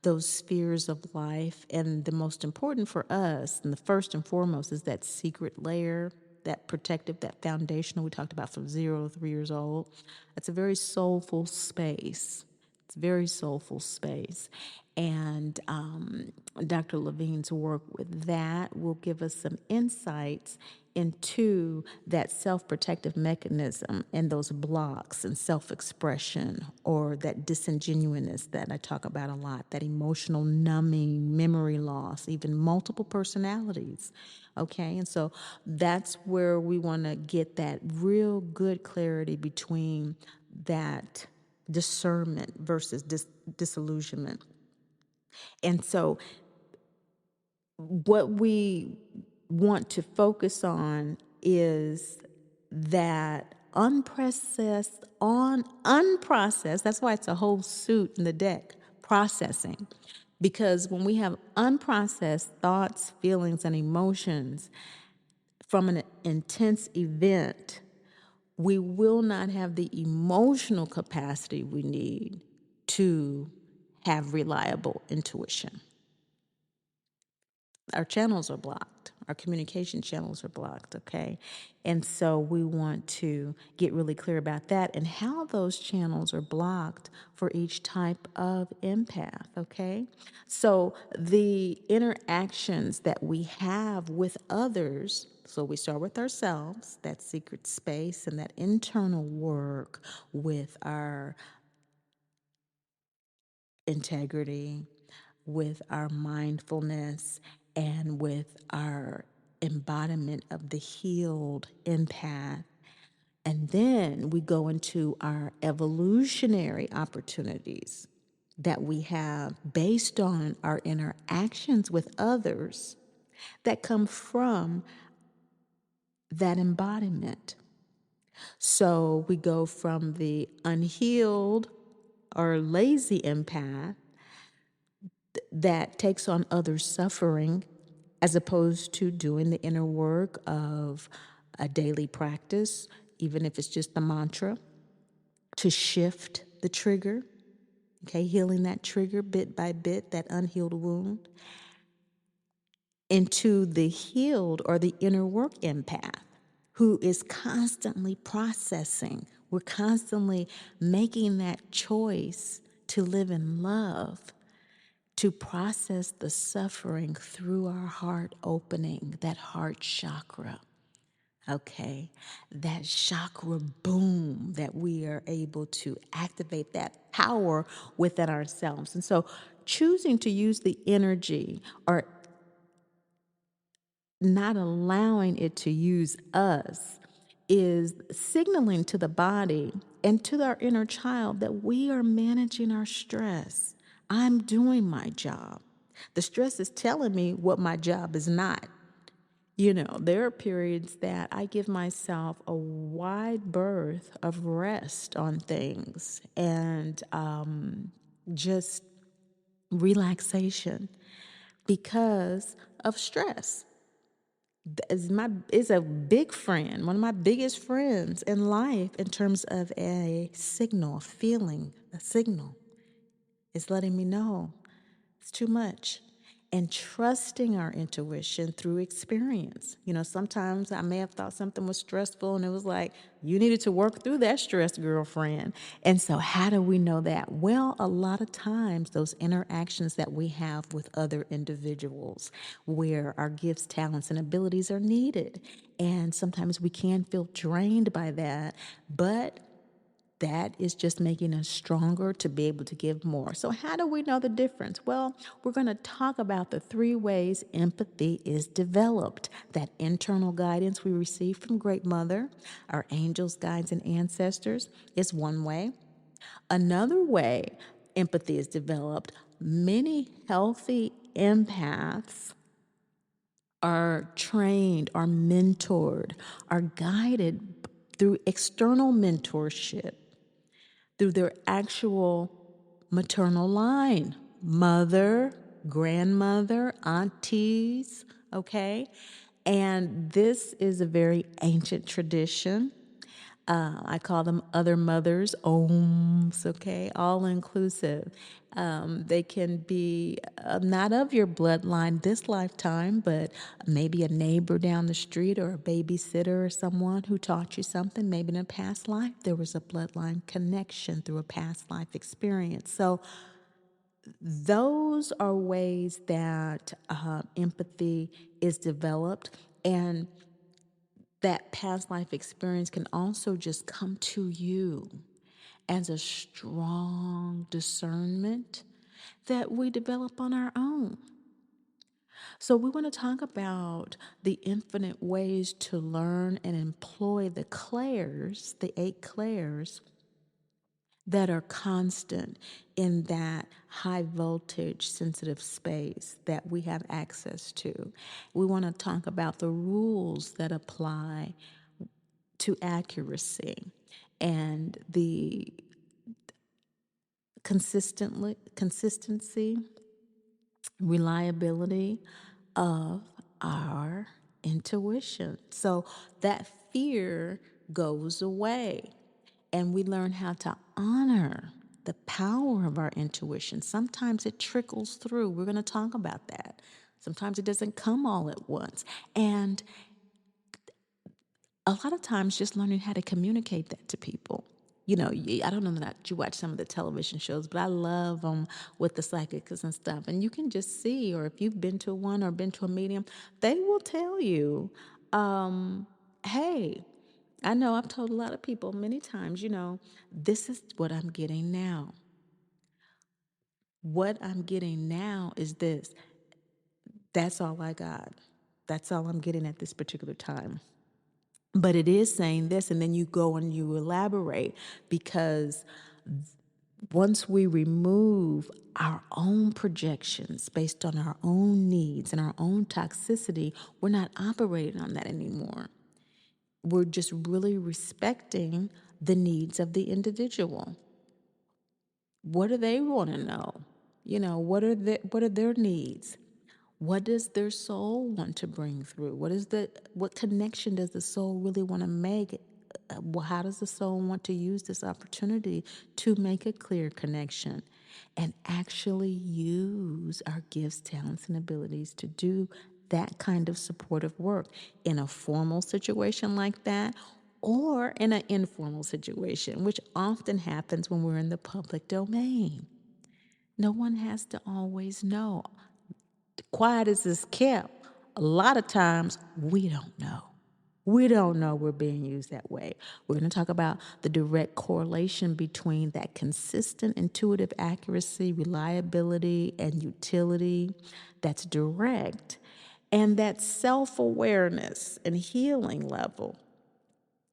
those spheres of life. And the most important for us, and the first and foremost, is that secret layer, that protective, that foundational we talked about from 0 to 3 years old. It's a very soulful space. It's a very soulful space. And Dr. Levine's work with that will give us some insights into that self protective mechanism and those blocks and self expression, or that disingenuousness that I talk about a lot, that emotional numbing, memory loss, even multiple personalities. Okay, and so that's where we want to get that real good clarity between that discernment versus disillusionment. And so what we want to focus on is that unprocessed, that's why it's a whole suit in the deck, processing. Because when we have unprocessed thoughts, feelings, and emotions from an intense event, we will not have the emotional capacity we need to have reliable intuition. Our channels are blocked. Our communication channels are blocked, okay? And so we want to get really clear about that and how those channels are blocked for each type of empath, okay? So the interactions that we have with others, so we start with ourselves, that secret space and that internal work with our integrity, with our mindfulness, and with our embodiment of the healed empath. And then we go into our evolutionary opportunities that we have based on our interactions with others that come from that embodiment. So we go from the unhealed or lazy empath that takes on others' suffering as opposed to doing the inner work of a daily practice, even if it's just the mantra, to shift the trigger, okay, healing that trigger bit by bit, that unhealed wound, into the healed or the inner work empath who is constantly processing. We're constantly making that choice to live in love, to process the suffering through our heart opening, that heart chakra. Okay, that chakra boom that we are able to activate that power within ourselves. And so choosing to use the energy or not allowing it to use us is signaling to the body and to our inner child that we are managing our stress. I'm doing my job. The stress is telling me what my job is not. You know, there are periods that I give myself a wide berth of rest on things and just relaxation because of stress. Is a big friend, one of my biggest friends in life in terms of a signal, a feeling, a signal. It's letting me know it's too much. And trusting our intuition through experience. You know, sometimes I may have thought something was stressful and it was like, you needed to work through that stress, girlfriend. And so how do we know that? Well, a lot of times those interactions that we have with other individuals where our gifts, talents, and abilities are needed. And sometimes we can feel drained by that, but that is just making us stronger to be able to give more. So, how do we know the difference? Well, we're going to talk about the 3 ways empathy is developed. That internal guidance we receive from Great Mother, our angels, guides, and ancestors is one way. Another way empathy is developed, many healthy empaths are trained, are mentored, are guided through external mentorship through their actual maternal line, mother, grandmother, aunties, okay? And this is a very ancient tradition. I call them other mothers, ohms, okay, all inclusive. They can be not of your bloodline this lifetime, but maybe a neighbor down the street or a babysitter or someone who taught you something. Maybe in a past life there was a bloodline connection through a past life experience. So those are ways that empathy is developed, and that past life experience can also just come to you as a strong discernment that we develop on our own. So, we want to talk about the infinite ways to learn and employ the clairs, the 8 clairs that are constant in that high voltage sensitive space that we have access to. We want to talk about the rules that apply to accuracy and the consistency, reliability of our intuition. So that fear goes away and we learn how to honor the power of our intuition. Sometimes it trickles through. We're going to talk about that. Sometimes it doesn't come all at once. And a lot of times just learning how to communicate that to people. You know, I don't know that you watch some of the television shows, but I love them with the psychics and stuff. And you can just see, or if you've been to one or been to a medium, they will tell you, hey, I know I've told a lot of people many times, this is what I'm getting now. What I'm getting now is this. That's all I got. That's all I'm getting at this particular time. But it is saying this, and then you go and you elaborate, because once we remove our own projections based on our own needs and our own toxicity, we're not operating on that anymore. We're just really respecting the needs of the individual. What do they want to know? What are their needs? What does their soul want to bring through? What connection does the soul really want to make? How does the soul want to use this opportunity to make a clear connection and actually use our gifts, talents, and abilities to do that kind of supportive work in a formal situation like that, or in an informal situation, which often happens when we're in the public domain? No one has to always know. Quiet as is kept, a lot of times we don't know. We don't know we're being used that way. We're going to talk about the direct correlation between that consistent intuitive accuracy, reliability, and utility that's direct, and that self-awareness and healing level.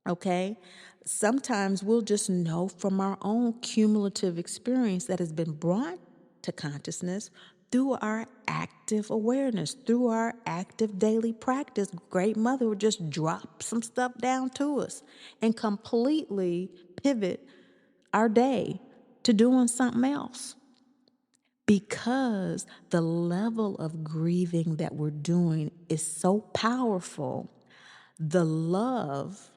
Okay? Sometimes we'll just know from our own cumulative experience that has been brought to consciousness through our active awareness, through our active daily practice. Great Mother would just drop some stuff down to us and completely pivot our day to doing something else, because the level of grieving that we're doing is so powerful. The love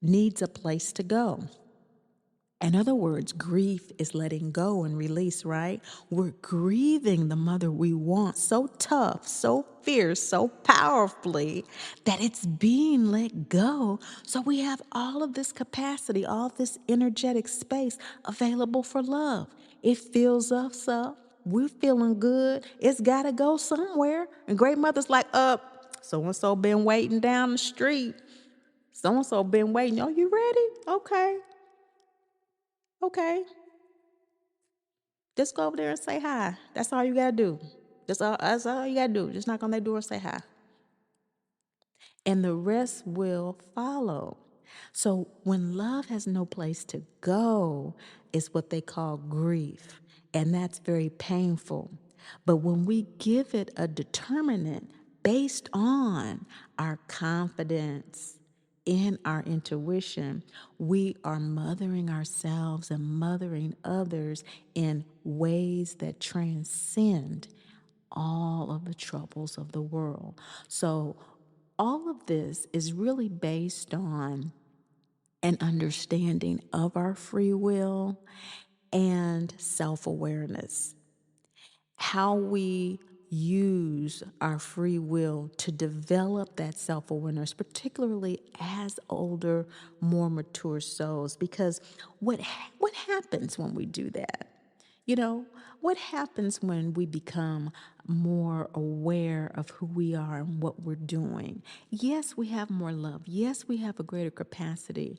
needs a place to go. In other words, grief is letting go and release, right? We're grieving the mother we want so tough, so fierce, so powerfully that it's being let go. So we have all of this capacity, all this energetic space available for love. It fills us up. We're feeling good. It's got to go somewhere. And Great Mother's like, so-and-so been waiting down the street. So-and-so been waiting. Oh, you ready? Okay. Just go over there and say hi. That's all you got to do. That's all you got to do. Just knock on their door and say hi. And the rest will follow. So when love has no place to go, is what they call grief. And that's very painful. But when we give it a determinant based on our confidence in our intuition, we are mothering ourselves and mothering others in ways that transcend all of the troubles of the world. So all of this is really based on and understanding of our free will and self awareness. How we use our free will to develop that self awareness, particularly as older, more mature souls. Because what happens when we do that? You know, what happens when we become more aware of who we are and what we're doing? Yes, we have more love. Yes, we have a greater capacity.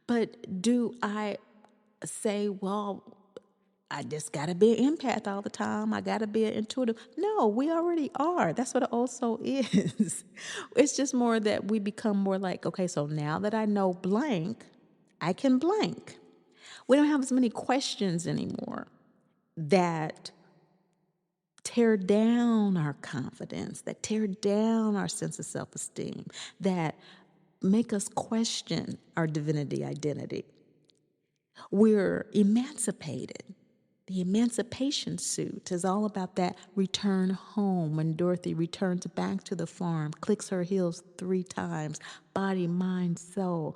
But do I say, well, I just got to be an empath all the time. I got to be an intuitive. No, we already are. That's what an old soul is. It's just more that we become more like, okay, so now that I know blank, I can blank. We don't have as many questions anymore that tear down our confidence, that tear down our sense of self esteem, that make us question our divinity identity. We're emancipated. The emancipation suit is all about that return home. When Dorothy returns back to the farm, clicks her heels 3 times, body, mind, soul.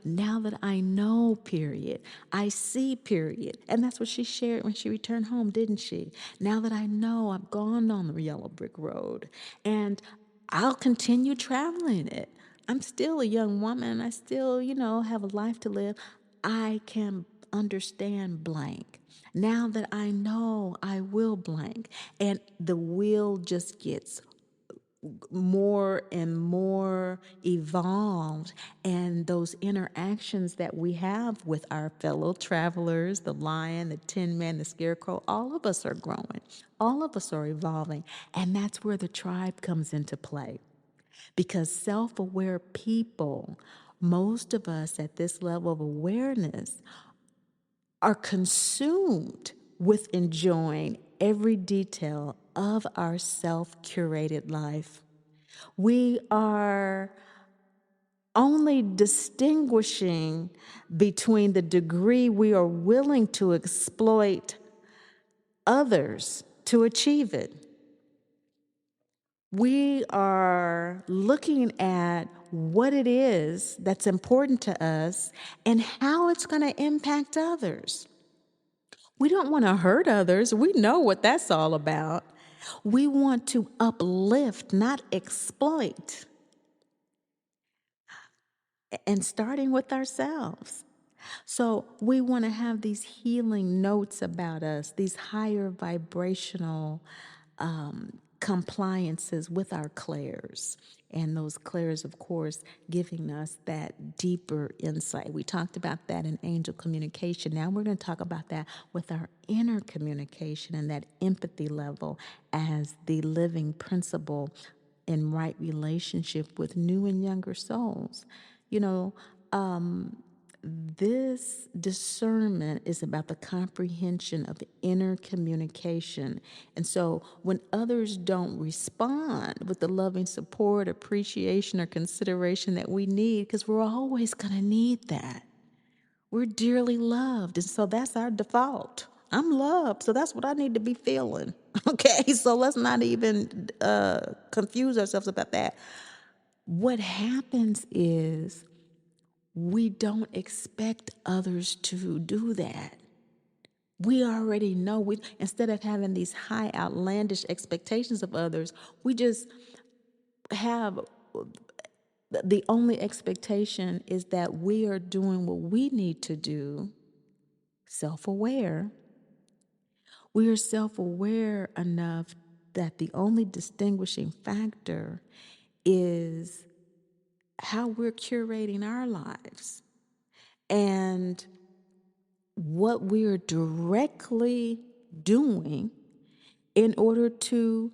Now that I know, period, I see, period. And that's what she shared when she returned home, didn't she? Now that I know, I've gone on the yellow brick road and I'll continue traveling it. I'm still a young woman. I still, have a life to live. I can understand blank. Now that I know, I will blank. And the will just gets more and more evolved. And those interactions that we have with our fellow travelers, the lion, the tin man, the scarecrow, all of us are growing. All of us are evolving. And that's where the tribe comes into play. Because self aware people, most of us at this level of awareness, are consumed with enjoying every detail of our self curated life. We are only distinguishing between the degree we are willing to exploit others to achieve it. We are looking at what it is that's important to us and how it's going to impact others. We don't want to hurt others. We know what that's all about. We want to uplift, not exploit. And starting with ourselves. So we want to have these healing notes about us, these higher vibrational compliances with our clairs. And those clairs, of course, giving us that deeper insight. We talked about that in angel communication. Now we're going to talk about that with our inner communication and that empathy level as the living principle in right relationship with new and younger souls. You know, this discernment is about the comprehension of inner communication. And so when others don't respond with the loving support, appreciation, or consideration that we need, because we're always going to need that. We're dearly loved. And so that's our default. I'm loved, so that's what I need to be feeling. Okay, so let's not even confuse ourselves about that. What happens is we don't expect others to do that. We already know. Instead of having these high, outlandish expectations of others, we just have the only expectation is that we are doing what we need to do, self-aware. We are self-aware enough that the only distinguishing factor is how we're curating our lives and what we are directly doing in order to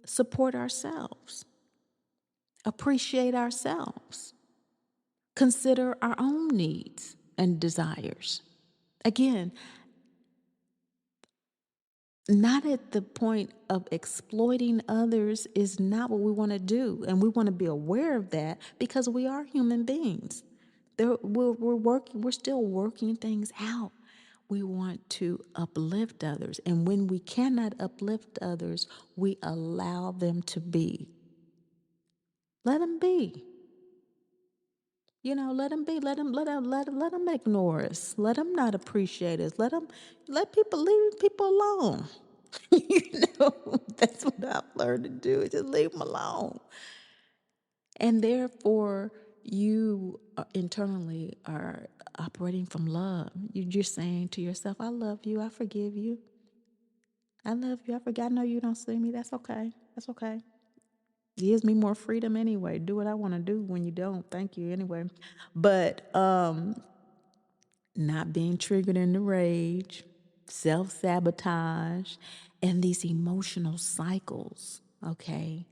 support ourselves, appreciate ourselves, consider our own needs and desires. Again, not at the point of exploiting others is not what we want to do. And we want to be aware of that because we are human beings. We're still working things out. We want to uplift others. And when we cannot uplift others, we allow them to be. Let them be. Let them be. Let them ignore us. Let them not appreciate us. Let people leave people alone. That's what I've learned to do. Just leave them alone. And therefore, you internally are operating from love. You're saying to yourself, I love you. I forgive you. I love you. I forgot. I know you don't see me. That's okay. That's okay. Gives me more freedom anyway. Do what I want to do when you don't. Thank you anyway. But not being triggered into rage, self sabotage, and these emotional cycles, okay,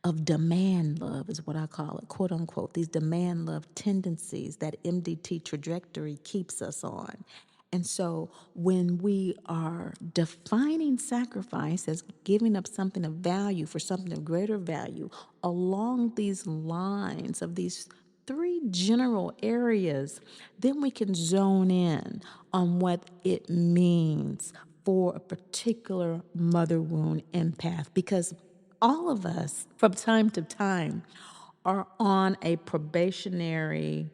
of demand love is what I call it, quote unquote, these demand love tendencies that MDT trajectory keeps us on. And so when we are defining sacrifice as giving up something of value for something of greater value along these lines of these three general areas, then we can zone in on what it means for a particular mother wound empath, because all of us from time to time are on a probationary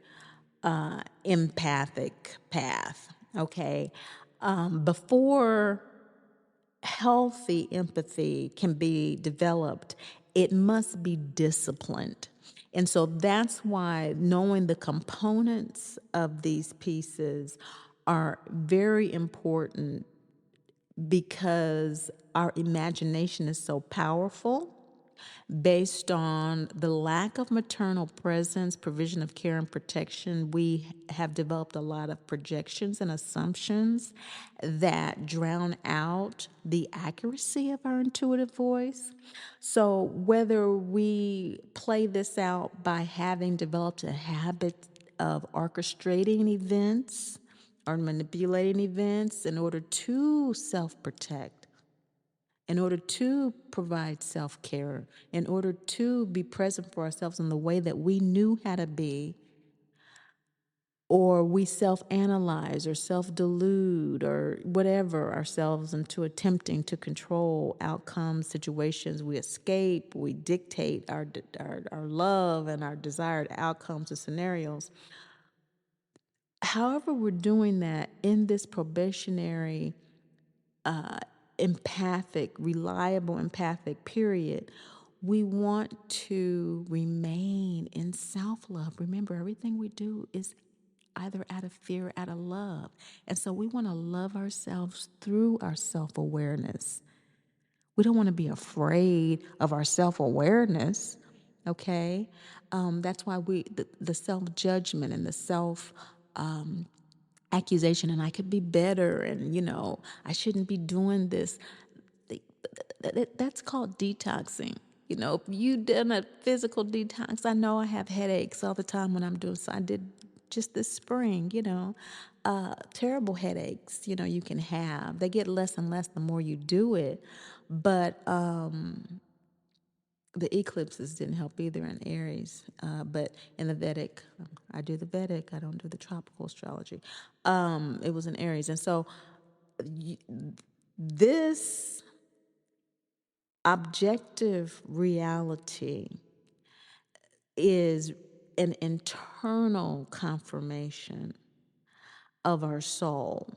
empathic path, okay? Before healthy empathy can be developed, it must be disciplined. And so that's why knowing the components of these pieces are very important, because our imagination is so powerful based on the lack of maternal presence, provision of care and protection. We have developed a lot of projections and assumptions that drown out the accuracy of our intuitive voice. So, whether we play this out by having developed a habit of orchestrating events or manipulating events in order to self protect, in order to provide self care, in order to be present for ourselves in the way that we knew how to be, or we self analyze or self delude or whatever ourselves into attempting to control outcomes, situations. We escape, we dictate our love and our desired outcomes and scenarios. However, we're doing that in this probationary empathic, reliable empathic period, we want to remain in self love. Remember, everything we do is either out of fear or out of love. And so we want to love ourselves through our self awareness. We don't want to be afraid of our self awareness. Okay? That's why the self judgment and the self accusation, and I could be better, and I shouldn't be doing this. That's called detoxing. If you done a physical detox, I know I have headaches all the time when I'm doing so. I did just this spring, terrible headaches, you can have. They get less and less the more you do it. But the eclipses didn't help either in Aries. But in the Vedic, I do the Vedic, I don't do the tropical astrology. It was in Aries. And so this objective reality is an internal confirmation of our soul.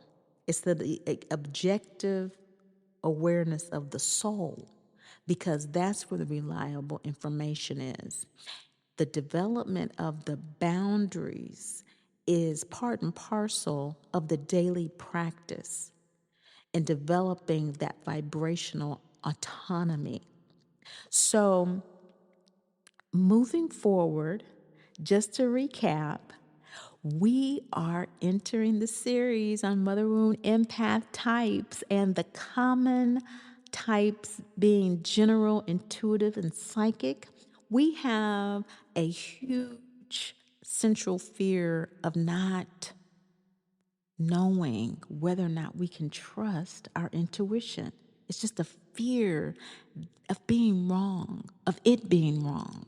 It's the objective awareness of the soul, because that's where the reliable information is. The development of the boundaries is part and parcel of the daily practice in developing that vibrational autonomy. So, moving forward, just to recap, we are entering the series on mother wound empath types, and the common types being general, intuitive, and psychic. We have a huge central fear of not knowing whether or not we can trust our intuition. It's just a fear of being wrong, of it being wrong.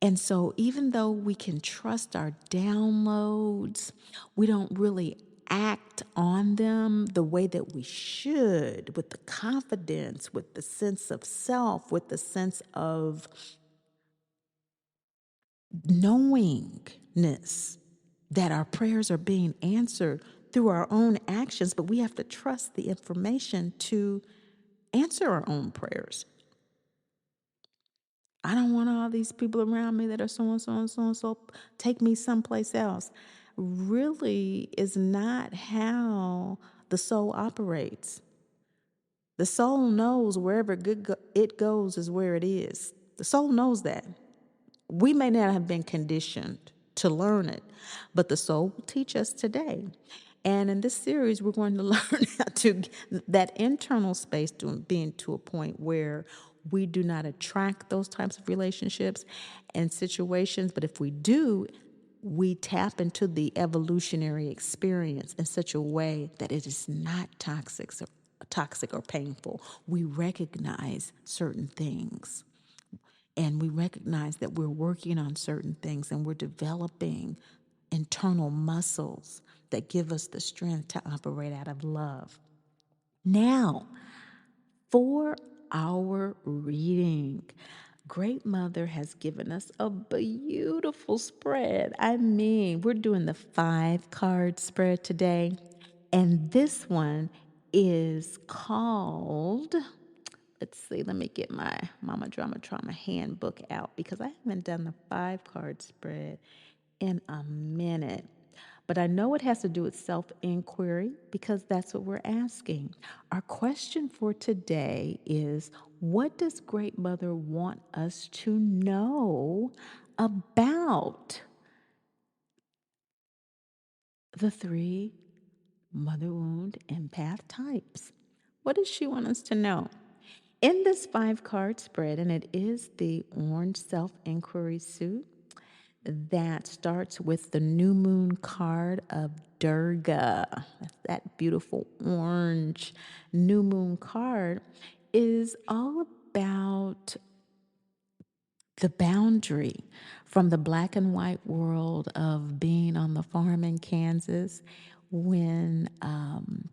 And so, even though we can trust our downloads, we don't really act on them the way that we should, with the confidence, with the sense of self, with the sense of knowingness that our prayers are being answered through our own actions, but we have to trust the information to answer our own prayers. I don't want all these people around me that are so and so and so and so. Take me someplace else. Really is not how the soul operates. The soul knows wherever it goes is where it is. The soul knows that. We may not have been conditioned to learn it, but the soul will teach us today. And in this series, we're going to learn how to that internal space to being to a point where we do not attract those types of relationships and situations. But if we do, we tap into the evolutionary experience in such a way that it is not toxic or painful. We recognize certain things and we recognize that we're working on certain things and we're developing internal muscles that give us the strength to operate out of love. Now, for our reading, Great Mother has given us a beautiful spread. I mean, we're doing the 5-card spread today, and this one is called, let's see, let me get my Mama Drama Trauma handbook out because I haven't done the 5-card spread in a minute. But I know it has to do with self inquiry because that's what we're asking. Our question for today is, what does Great Mother want us to know about the 3 mother wound empath types? What does she want us to know? In this 5-card spread, and it is the orange self inquiry suit, that starts with the new moon card of Durga. That's that beautiful orange new moon card is all about the boundary from the black and white world of being on the farm in Kansas when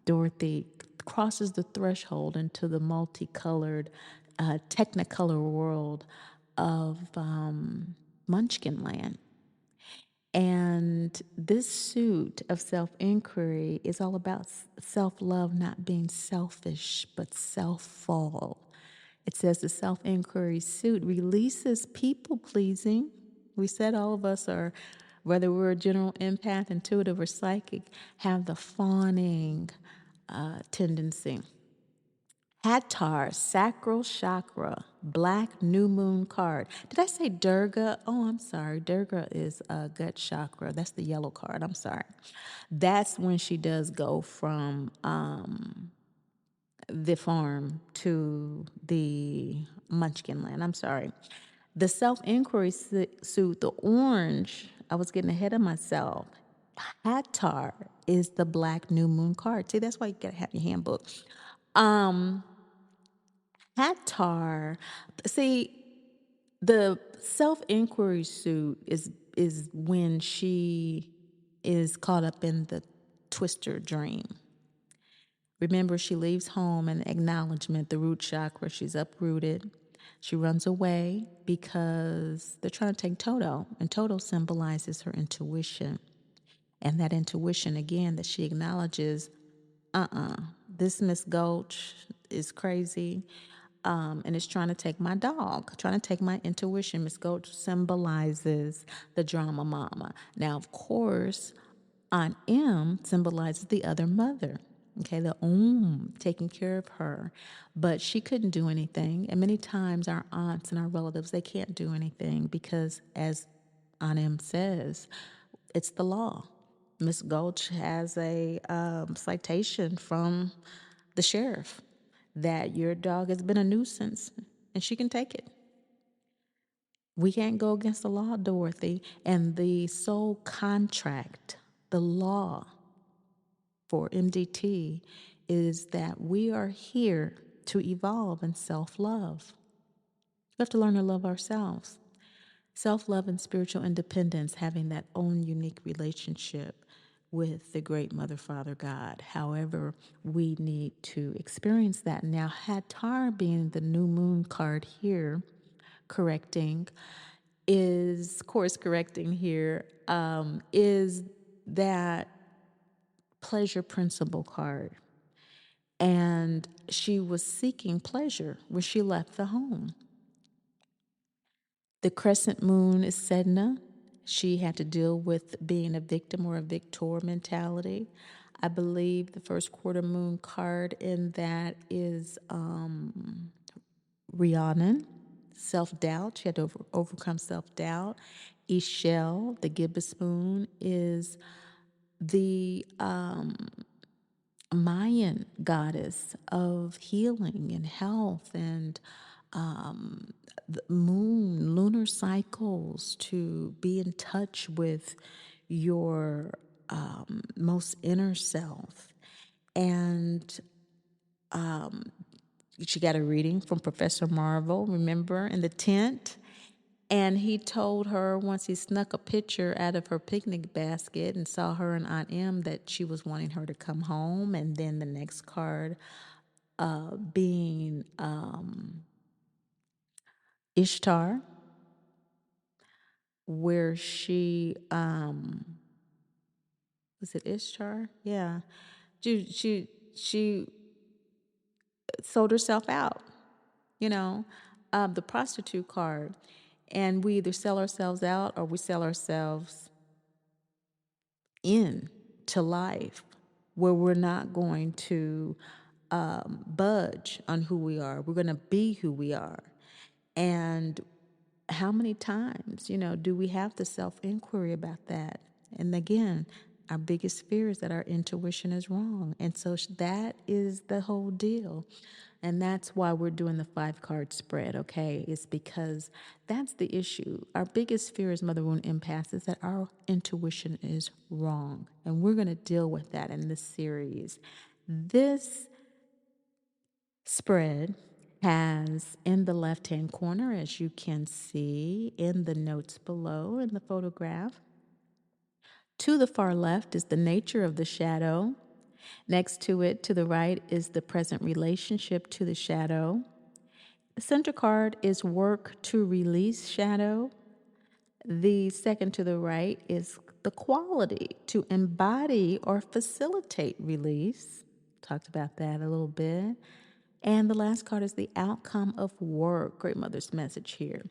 Dorothy crosses the threshold into the multicolored technicolor world of Munchkin Land. And this suit of self inquiry is all about self love, not being selfish, but self-fall. It says the self inquiry suit releases people pleasing. We said all of us are, whether we're a general empath, intuitive, or psychic, have the fawning tendency. Hattar, sacral chakra, black new moon card. Did I say Durga? Oh, I'm sorry. Durga is a gut chakra. That's the yellow card. I'm sorry. That's when she does go from the farm to the Munchkin Land. I'm sorry. The self inquiry suit, the orange, I was getting ahead of myself. Hattar is the black new moon card. See, that's why you gotta have your handbook. Um, Hattar, see, the self inquiry suit is when she is caught up in the twister dream. Remember, she leaves home and acknowledgement, the root chakra, she's uprooted. She runs away because they're trying to take Toto, and Toto symbolizes her intuition. And that intuition, again, that she acknowledges, this Miss Gulch is crazy, and it's trying to take my dog, trying to take my intuition. Miss Gulch symbolizes the drama mama. Now, of course, Aunt M symbolizes the other mother. Okay, the taking care of her. But she couldn't do anything. And many times our aunts and our relatives, they can't do anything because, as Aunt M says, it's the law. Miss Gulch has a citation from the sheriff that your dog has been a nuisance and she can take it. We can't go against the law, Dorothy. And the sole contract, the law for MDT, is that we are here to evolve in self love. We have to learn to love ourselves. Self love and spiritual independence, having that own unique relationship with the great Mother, Father, God. However, we need to experience that. Now, Hattar being the new moon card here, correcting, is course correcting here, is that pleasure principle card. And she was seeking pleasure when she left the home. The crescent moon is Sedna. She had to deal with being a victim or a victor mentality. I believe the first quarter moon card in that is Rhiannon, self doubt. She had to overcome self doubt. Ishel, the gibbous moon, is the Mayan goddess of healing and health and the moon, lunar cycles, to be in touch with your most inner self. And she got a reading from Professor Marvel, remember, in the tent. And he told her once he snuck a picture out of her picnic basket and saw her and Aunt Em that she was wanting her to come home. And then the next card being Ishtar, where she was it Ishtar? Yeah, she sold herself out. You know, the prostitute card, and we either sell ourselves out or we sell ourselves in to life, where we're not going to budge on who we are. We're going to be who we are. And how many times, do we have the self inquiry about that? And again, our biggest fear is that our intuition is wrong. And so that is the whole deal. And that's why we're doing the 5-card spread, okay? It's because that's the issue. Our biggest fear as Mother Wound Empaths is that our intuition is wrong. And we're going to deal with that in this series. This spread has in the left-hand corner, as you can see in the notes below in the photograph, to the far left is the nature of the shadow. Next to it, to the right, is the present relationship to the shadow. The center card is work to release shadow. The second to the right is the quality to embody or facilitate release. Talked about that a little bit. And the last card is the outcome of work. Great Mother's message here.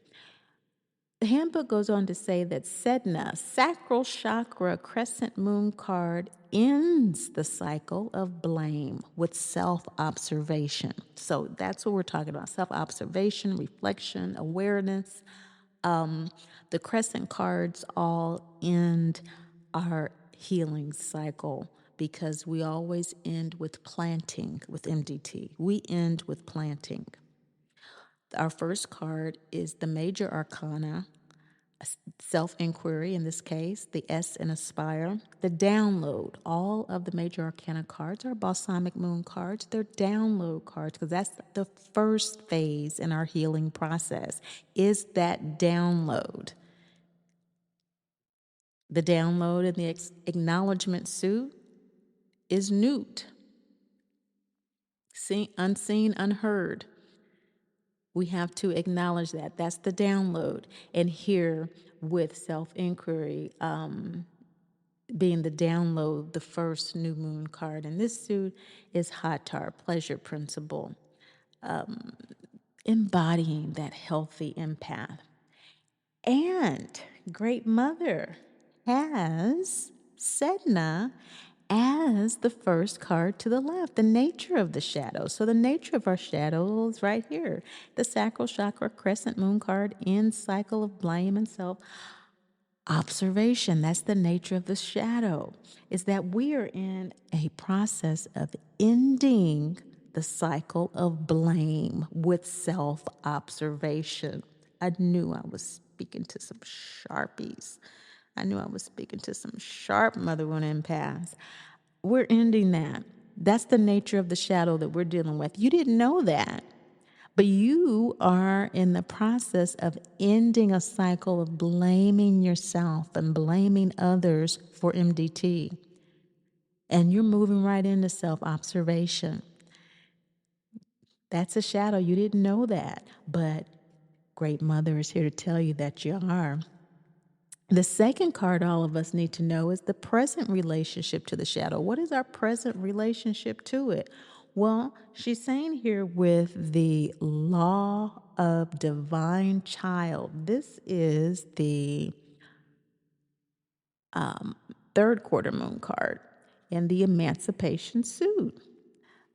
The handbook goes on to say that Sedna, sacral chakra crescent moon card, ends the cycle of blame with self-observation. So that's what we're talking about, self-observation, reflection, awareness. The crescent cards all end our healing cycle because we always end with planting with MDT. We end with planting. Our first card is the major arcana, self-inquiry in this case, the S in Aspire. The download, all of the major arcana cards are balsamic moon cards. They're download cards because that's the first phase in our healing process, is that download. The download in the acknowledgement suit is Newt. Seen, unseen, unheard. We have to acknowledge that. That's the download. And here with self-inquiry being the download, the first new moon card in this suit is Hatar, pleasure principle, embodying that healthy empath. And Great Mother has Sedna as the first card to the left, the nature of the shadow. So the nature of our shadow is right here. The sacral chakra crescent moon card ends cycle of blame and self observation. That's the nature of the shadow, is that we are in a process of ending the cycle of blame with self-observation. I knew I was speaking to some sharpies. I knew I was speaking to some sharp Mother Wound empaths. We're ending that. That's the nature of the shadow that we're dealing with. You didn't know that. But you are in the process of ending a cycle of blaming yourself and blaming others for MDT. And you're moving right into self-observation. That's a shadow. You didn't know that. But Great Mother is here to tell you that you are. The second card all of us need to know is the present relationship to the shadow. What is our present relationship to it? Well, she's saying here with the law of divine child, this is the third quarter moon card and the emancipation suit.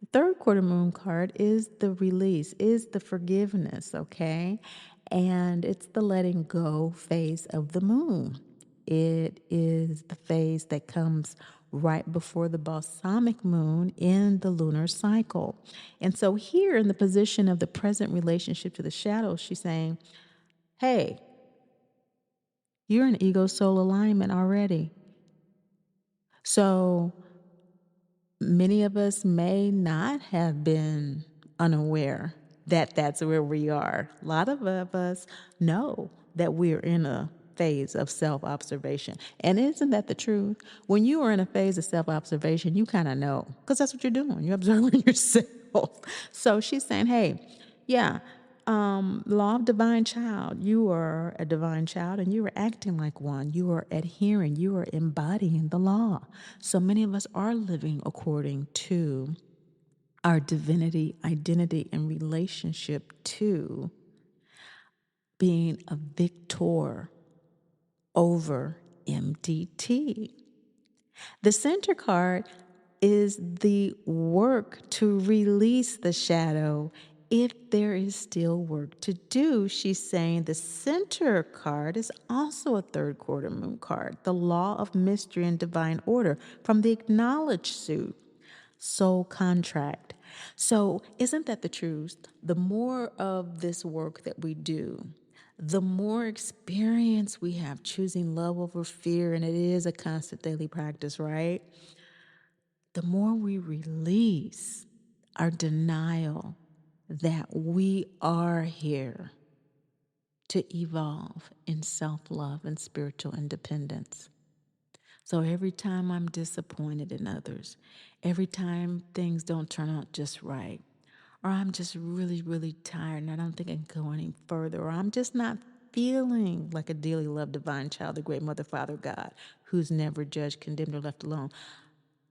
The third quarter moon card is the release, is the forgiveness, okay? And it's the letting go phase of the moon. It is the phase that comes right before the balsamic moon in the lunar cycle. And so, here in the position of the present relationship to the shadow, she's saying, hey, you're in ego soul alignment already. So, many of us may not have been unaware that that's where we are. A lot of us know that we're in a phase of self-observation. And isn't that the truth? When you are in a phase of self-observation, you kind of know, because that's what you're doing. You're observing yourself. So she's saying, hey, yeah, law of divine child. You are a divine child and you are acting like one. You are adhering, you are embodying the law. So many of us are living according to our divinity, identity, and relationship to being a victor over MDT. The center card is the work to release the shadow if there is still work to do. She's saying the center card is also a third quarter moon card, the law of mystery and divine order from the acknowledged suit, soul contract. So, isn't that the truth? The more of this work that we do, the more experience we have choosing love over fear, and it is a constant daily practice, right? The more we release our denial that we are here to evolve in self love and spiritual independence. So every time I'm disappointed in others, every time things don't turn out just right, or I'm just really, really tired and I don't think I can go any further, or I'm just not feeling like a dearly loved divine child, the great Mother, Father, God, who's never judged, condemned, or left alone,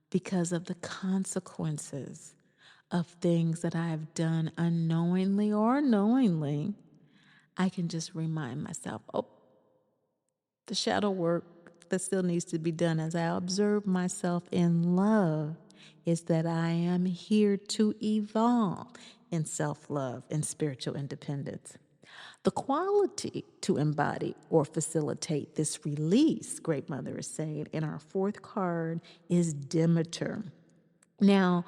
because of the consequences of things that I have done unknowingly or knowingly, I can just remind myself, oh, the shadow work that still needs to be done as I observe myself in love is that I am here to evolve in self-love and spiritual independence. The quality to embody or facilitate this release, Great Mother is saying, in our fourth card is Demeter. Now,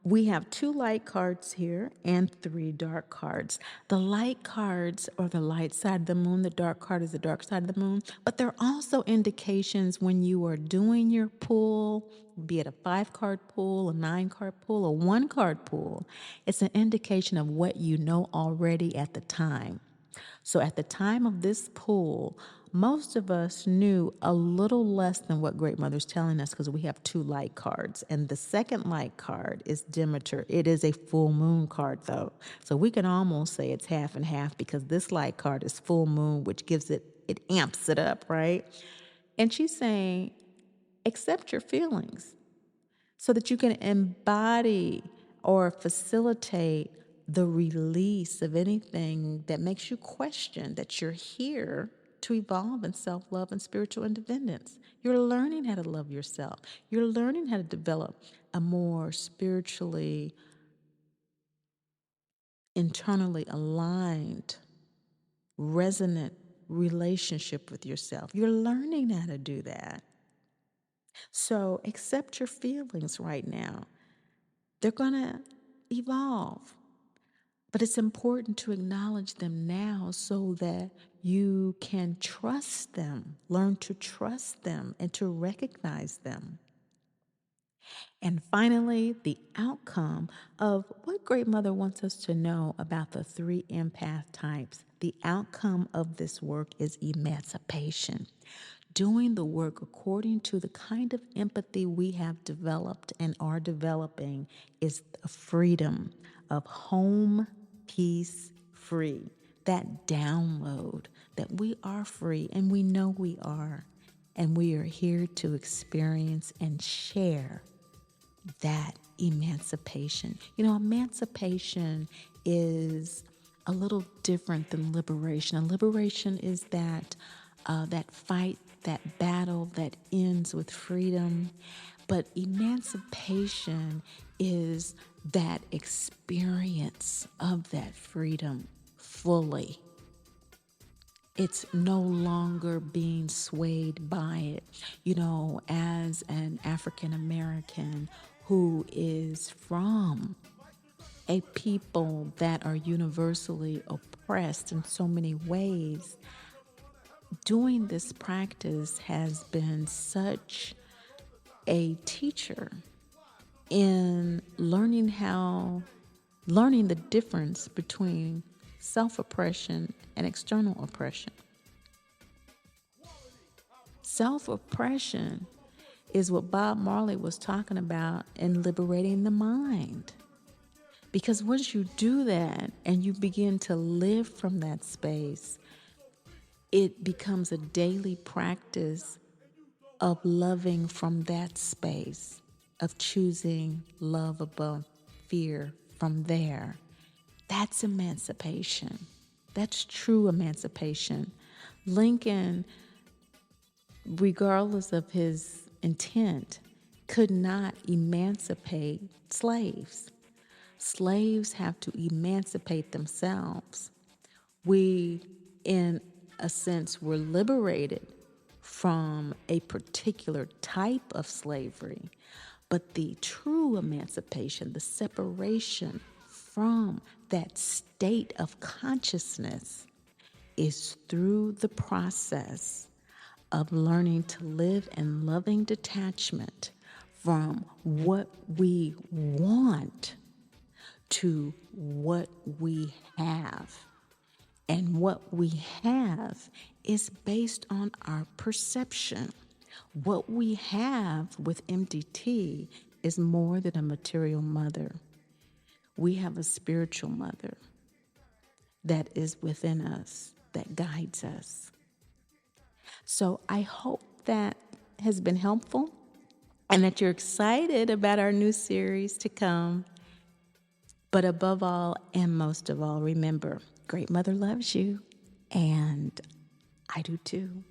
we have 2 light cards here and 3 dark cards. The light cards are the light side of the moon. The dark card is the dark side of the moon. But there are also indications when you are doing your pull, be it a 5-card pull, a 9-card pull, a 1-card pull. It's an indication of what you know already at the time. So at the time of this pull, most of us knew a little less than what Great Mother's telling us because we have 2 light cards. And the second light card is Demeter. It is a full moon card, though. So we can almost say it's half and half because this light card is full moon, which gives it amps it up, right? And she's saying, accept your feelings so that you can embody or facilitate the release of anything that makes you question that you're here to evolve in self-love and spiritual independence. You're learning how to love yourself. You're learning how to develop a more spiritually, internally aligned, resonant relationship with yourself. You're learning how to do that. So accept your feelings right now. They're going to evolve. But it's important to acknowledge them now so that you can trust them, learn to trust them, and to recognize them. And finally, the outcome of what Great Mother wants us to know about the 3 empath types. The outcome of this work is emancipation. Doing the work according to the kind of empathy we have developed and are developing is the freedom of home, peace, free. that download that we are free, and we know we are, and we are here to experience and share that emancipation. You know, emancipation is a little different than liberation. And liberation is that fight, that battle that ends with freedom. But emancipation is that experience of that freedom fully. It's no longer being swayed by it. You know, as an African American who is from a people that are universally oppressed in so many ways, doing this practice has been such a teacher in learning the difference between self-oppression and external oppression. Self-oppression is what Bob Marley was talking about in liberating the mind. Because once you do that and you begin to live from that space, it becomes a daily practice of loving from that space, of choosing love above fear from there. That's emancipation. That's true emancipation. Lincoln, regardless of his intent, could not emancipate slaves. Slaves have to emancipate themselves. We, in a sense, were liberated from a particular type of slavery, but the true emancipation, the separation from that state of consciousness, is through the process of learning to live in loving detachment from what we want to what we have. And what we have is based on our perception. What we have with MDT is more than a material mother. We have a spiritual mother that is within us, that guides us. So I hope that has been helpful and that you're excited about our new series to come. But above all and most of all, remember, Great Mother loves you, and I do too.